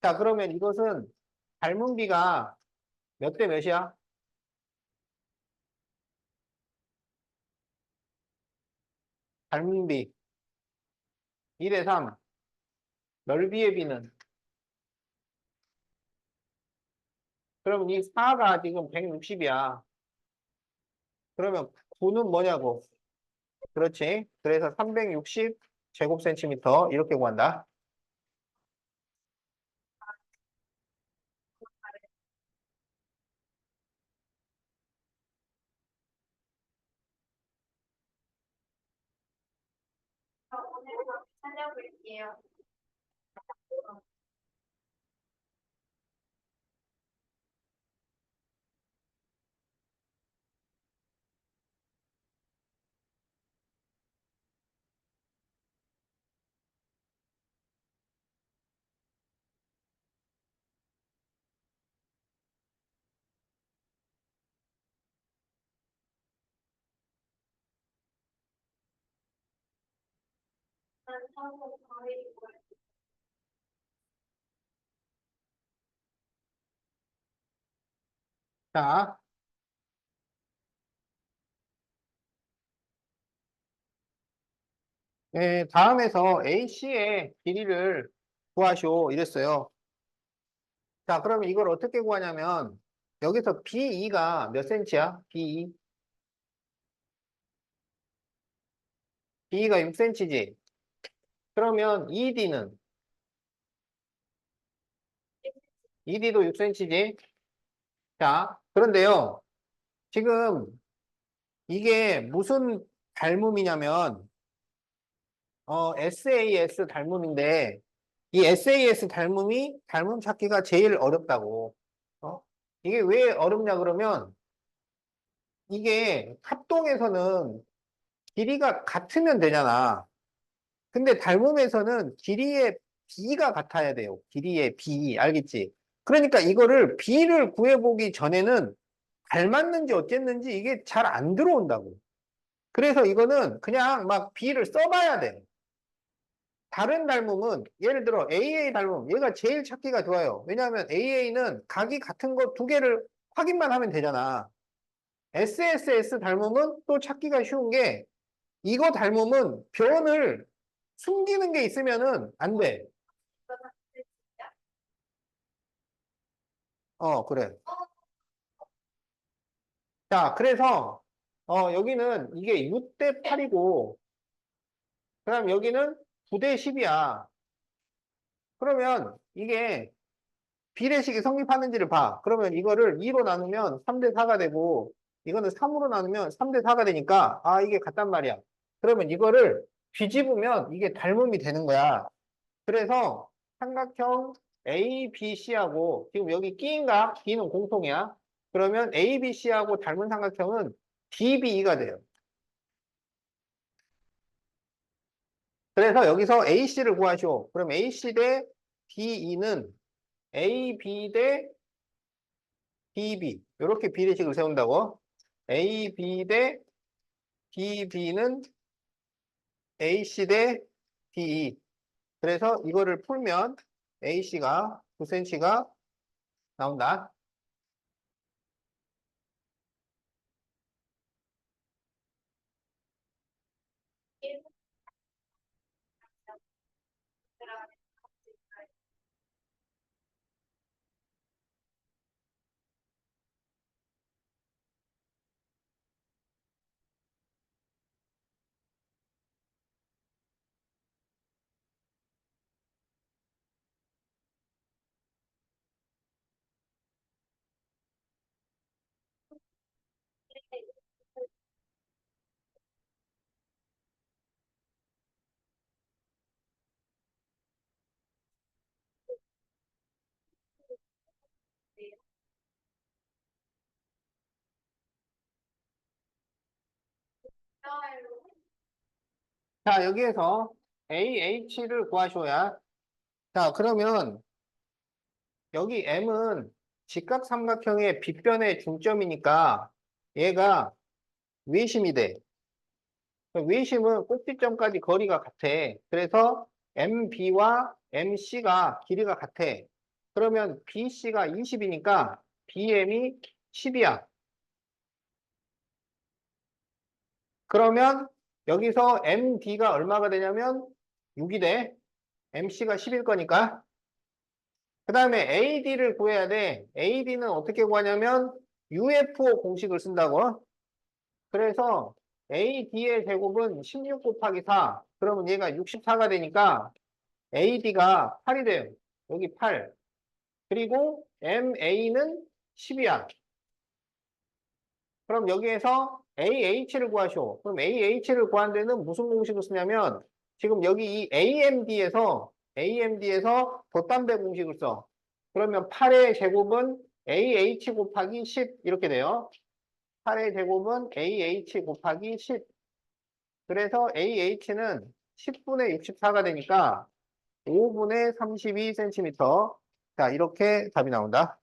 자, 그러면 이것은 닮은 비가 몇 대 몇이야? 닮은 비 1대 3. 넓이의 비는 그러면 이 4가 지금 160이야. 그러면 9는 뭐냐고? 그렇지. 그래서 360 제곱센티미터 이렇게 구한다. 오늘 찾아볼게요. 자, 다음에서 AC의 길이를 구하시오. 이랬어요. 자, 그러면 이걸 어떻게 구하냐면 여기서 B2가 몇 센치야? B2. B2가 6cm지. 그러면 ED는? ED도 6cm지. 자, 그런데요. 지금 이게 무슨 닮음이냐면 SAS 닮음인데 이 SAS 닮음이 닮음 찾기가 제일 어렵다고. 어? 이게 왜 어렵냐 그러면 이게 합동에서는 길이가 같으면 되잖아. 근데 닮음에서는 길이의 B가 같아야 돼요. 길이의 B. 알겠지? 그러니까 이거를 B를 구해보기 전에는 닮았는지 어쨌는지 이게 잘 안 들어온다고. 그래서 이거는 그냥 막 B를 써봐야 돼. 다른 닮음은 예를 들어 AA 닮음 얘가 제일 찾기가 좋아요. 왜냐하면 AA는 각이 같은 거 두 개를 확인만 하면 되잖아. SSS 닮음은 또 찾기가 쉬운 게 이거 닮으면 변을 숨기는 게 있으면은 안 돼. 이거 다 진짜? 그래. 자, 그래서 여기는 이게 6대 8이고 그다음 여기는 9대 10이야. 그러면 이게 비례식이 성립하는지를 봐. 그러면 이거를 2로 나누면 3대 4가 되고 이거는 3으로 나누면 3대 4가 되니까 이게 같단 말이야. 그러면 이거를 뒤집으면 이게 닮음이 되는 거야. 그래서 삼각형 ABC하고 지금 여기 끼인가? B는 공통이야. 그러면 ABC하고 닮은 삼각형은 DBE가 돼요. 그래서 여기서 AC를 구하시오. 그럼 AC 대 DE는 AB 대 DB 이렇게 비례식을 세운다고. AB 대 DB는 AC 대 DE. 그래서 이거를 풀면 AC가 9cm가 나온다. 자, 여기에서 AH를 구하셔야. 자, 그러면 여기 M은 직각삼각형의 빗변의 중점이니까 얘가 외심이 돼. 외심은 꼭지점까지 거리가 같아. 그래서 MB와 MC가 길이가 같아. 그러면 BC가 20이니까 BM이 10이야. 그러면 여기서 MD가 얼마가 되냐면 6이 돼. MC가 10일 거니까. 그 다음에 AD를 구해야 돼. AD는 어떻게 구하냐면 UFO 공식을 쓴다고. 그래서 AD의 제곱은 16 곱하기 4. 그러면 얘가 64가 되니까 AD가 8이 돼요. 여기 8. 그리고 MA는 10이야. 그럼 여기에서 AH를 구하시오. 그럼 AH를 구한 데는 무슨 공식을 쓰냐면 지금 여기 이 AMD에서 돛담배 공식을 써. 그러면 8의 제곱은 AH 곱하기 10 이렇게 돼요. 8의 제곱은 AH 곱하기 10. 그래서 AH는 10분의 64가 되니까 5분의 32cm. 자, 이렇게 답이 나온다.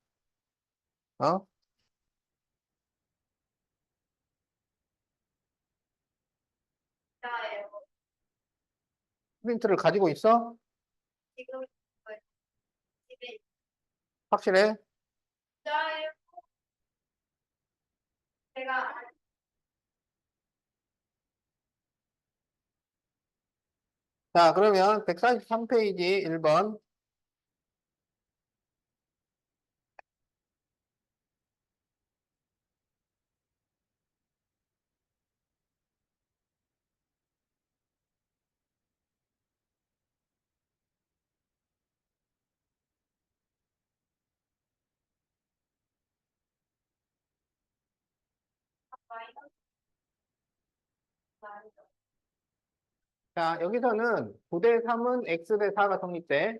어? 진짜예요. 프린트를 가지고 있어? 지금 집에 확실해? 진짜예요. 제가 자, 그러면 143페이지 1번. 마이너스 말이죠. 자, 여기서는 9대 3은 X 대 4가 성립돼.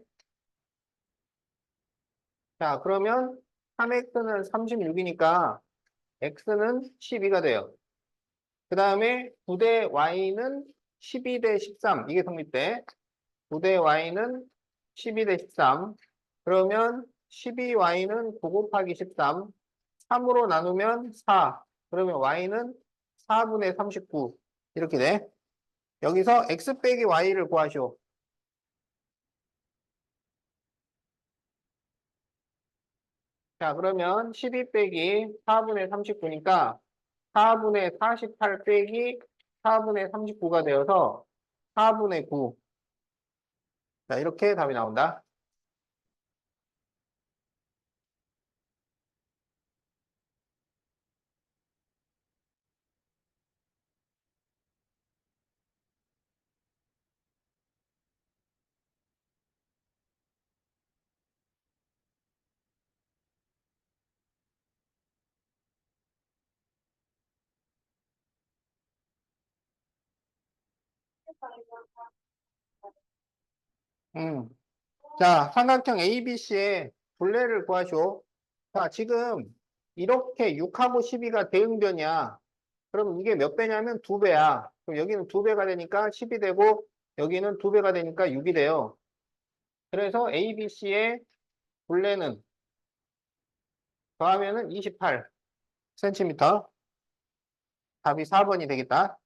자, 그러면 3X는 36이니까 X는 12가 돼요. 그 다음에 9대 Y는 12대 13. 이게 성립돼. 9대 Y는 12대 13. 그러면 12Y는 9 곱하기 13. 3으로 나누면 4. 그러면 Y는 4분의 39. 이렇게 돼. 여기서 x 빼기 y를 구하시오. 자, 그러면 12 빼기 4분의 39니까 4분의 48 빼기 4분의 39가 되어서 4분의 9. 자, 이렇게 답이 나온다. 음. 자, 삼각형 ABC의 둘레를 구하시오. 자, 지금 이렇게 6하고 12가 대응변이야. 그럼 이게 몇 배냐면 2배야. 그럼 여기는 2배가 되니까 10이 되고 여기는 2배가 되니까 6이 돼요. 그래서 ABC의 둘레는 더하면은 28cm. 답이 4번이 되겠다.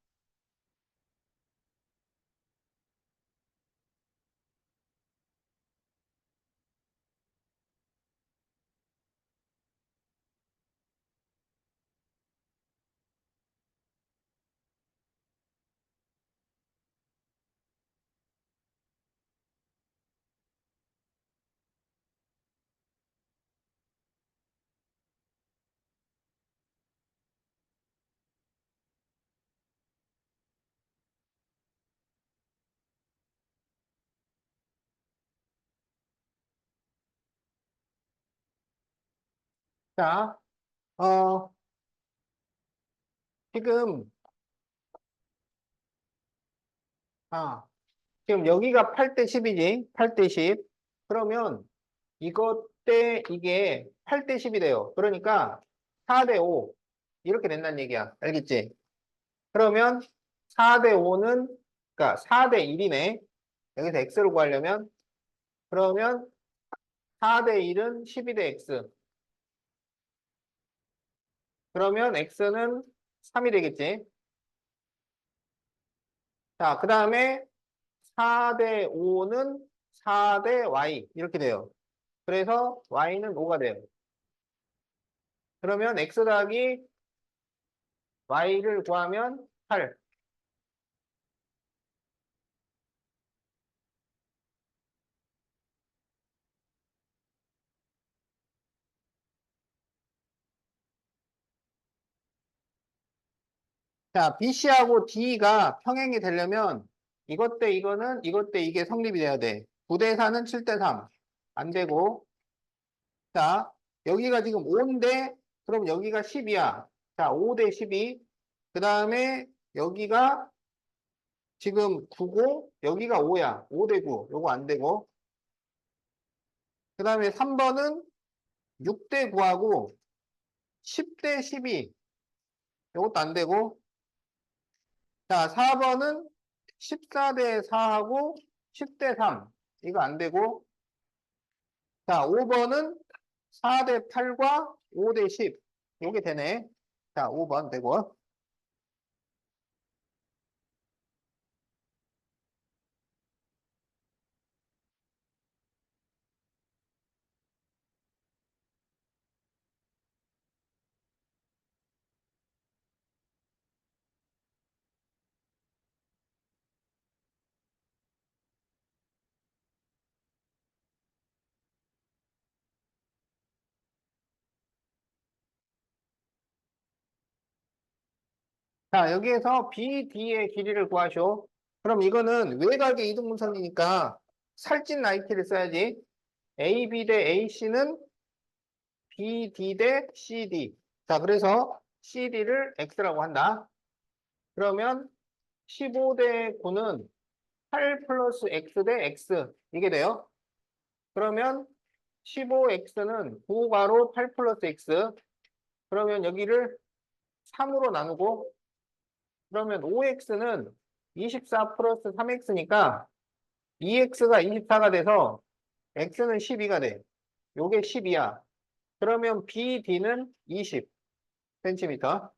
자, 어, 지금, 아, 지금 여기가 8대 10이지? 8대 10. 그러면 이것 때 이게 8대 10이 돼요. 그러니까 4대 5. 이렇게 된다는 얘기야. 알겠지? 그러면 4대 5는, 그러니까 4대 1이네. 여기서 x를 구하려면, 그러면 4대 1은 12대 x. 그러면 x는 3이 되겠지? 자, 그 다음에 4대 5는 4대 y. 이렇게 돼요. 그래서 y는 5가 돼요. 그러면 x 더하기 y를 구하면 8. 자, BC하고 D가 평행이 되려면 이것 대 이거는 이것 대 이게 성립이 돼야 돼. 9대 4는 7대 3. 안 되고. 자, 여기가 지금 5인데 그럼 여기가 10이야. 자, 5 대 12. 그 다음에 여기가 지금 9고 여기가 5야. 5 대 9. 요거 안 되고. 그 다음에 3번은 6 대 9하고 10 대 12. 요것도 안 되고. 자, 4번은 14대 4하고 10대 3. 이거 안 되고. 자, 5번은 4대 8과 5대 10. 요게 되네. 자, 5번 되고. 자, 여기에서 BD의 길이를 구하쇼. 그럼 이거는 외곽의 이등분선이니까 살찐 라이트를 써야지. AB 대 AC는 BD 대 CD. 자, 그래서 CD를 X라고 한다. 그러면 15 대 9는 8 플러스 X 대 X. 이게 돼요. 그러면 15X는 9가로 8 플러스 X. 그러면 여기를 3으로 나누고, 그러면 5X는 24 플러스 3X니까 2X가 24가 돼서 X는 12가 돼. 요게 12야. 그러면 BD는 20cm.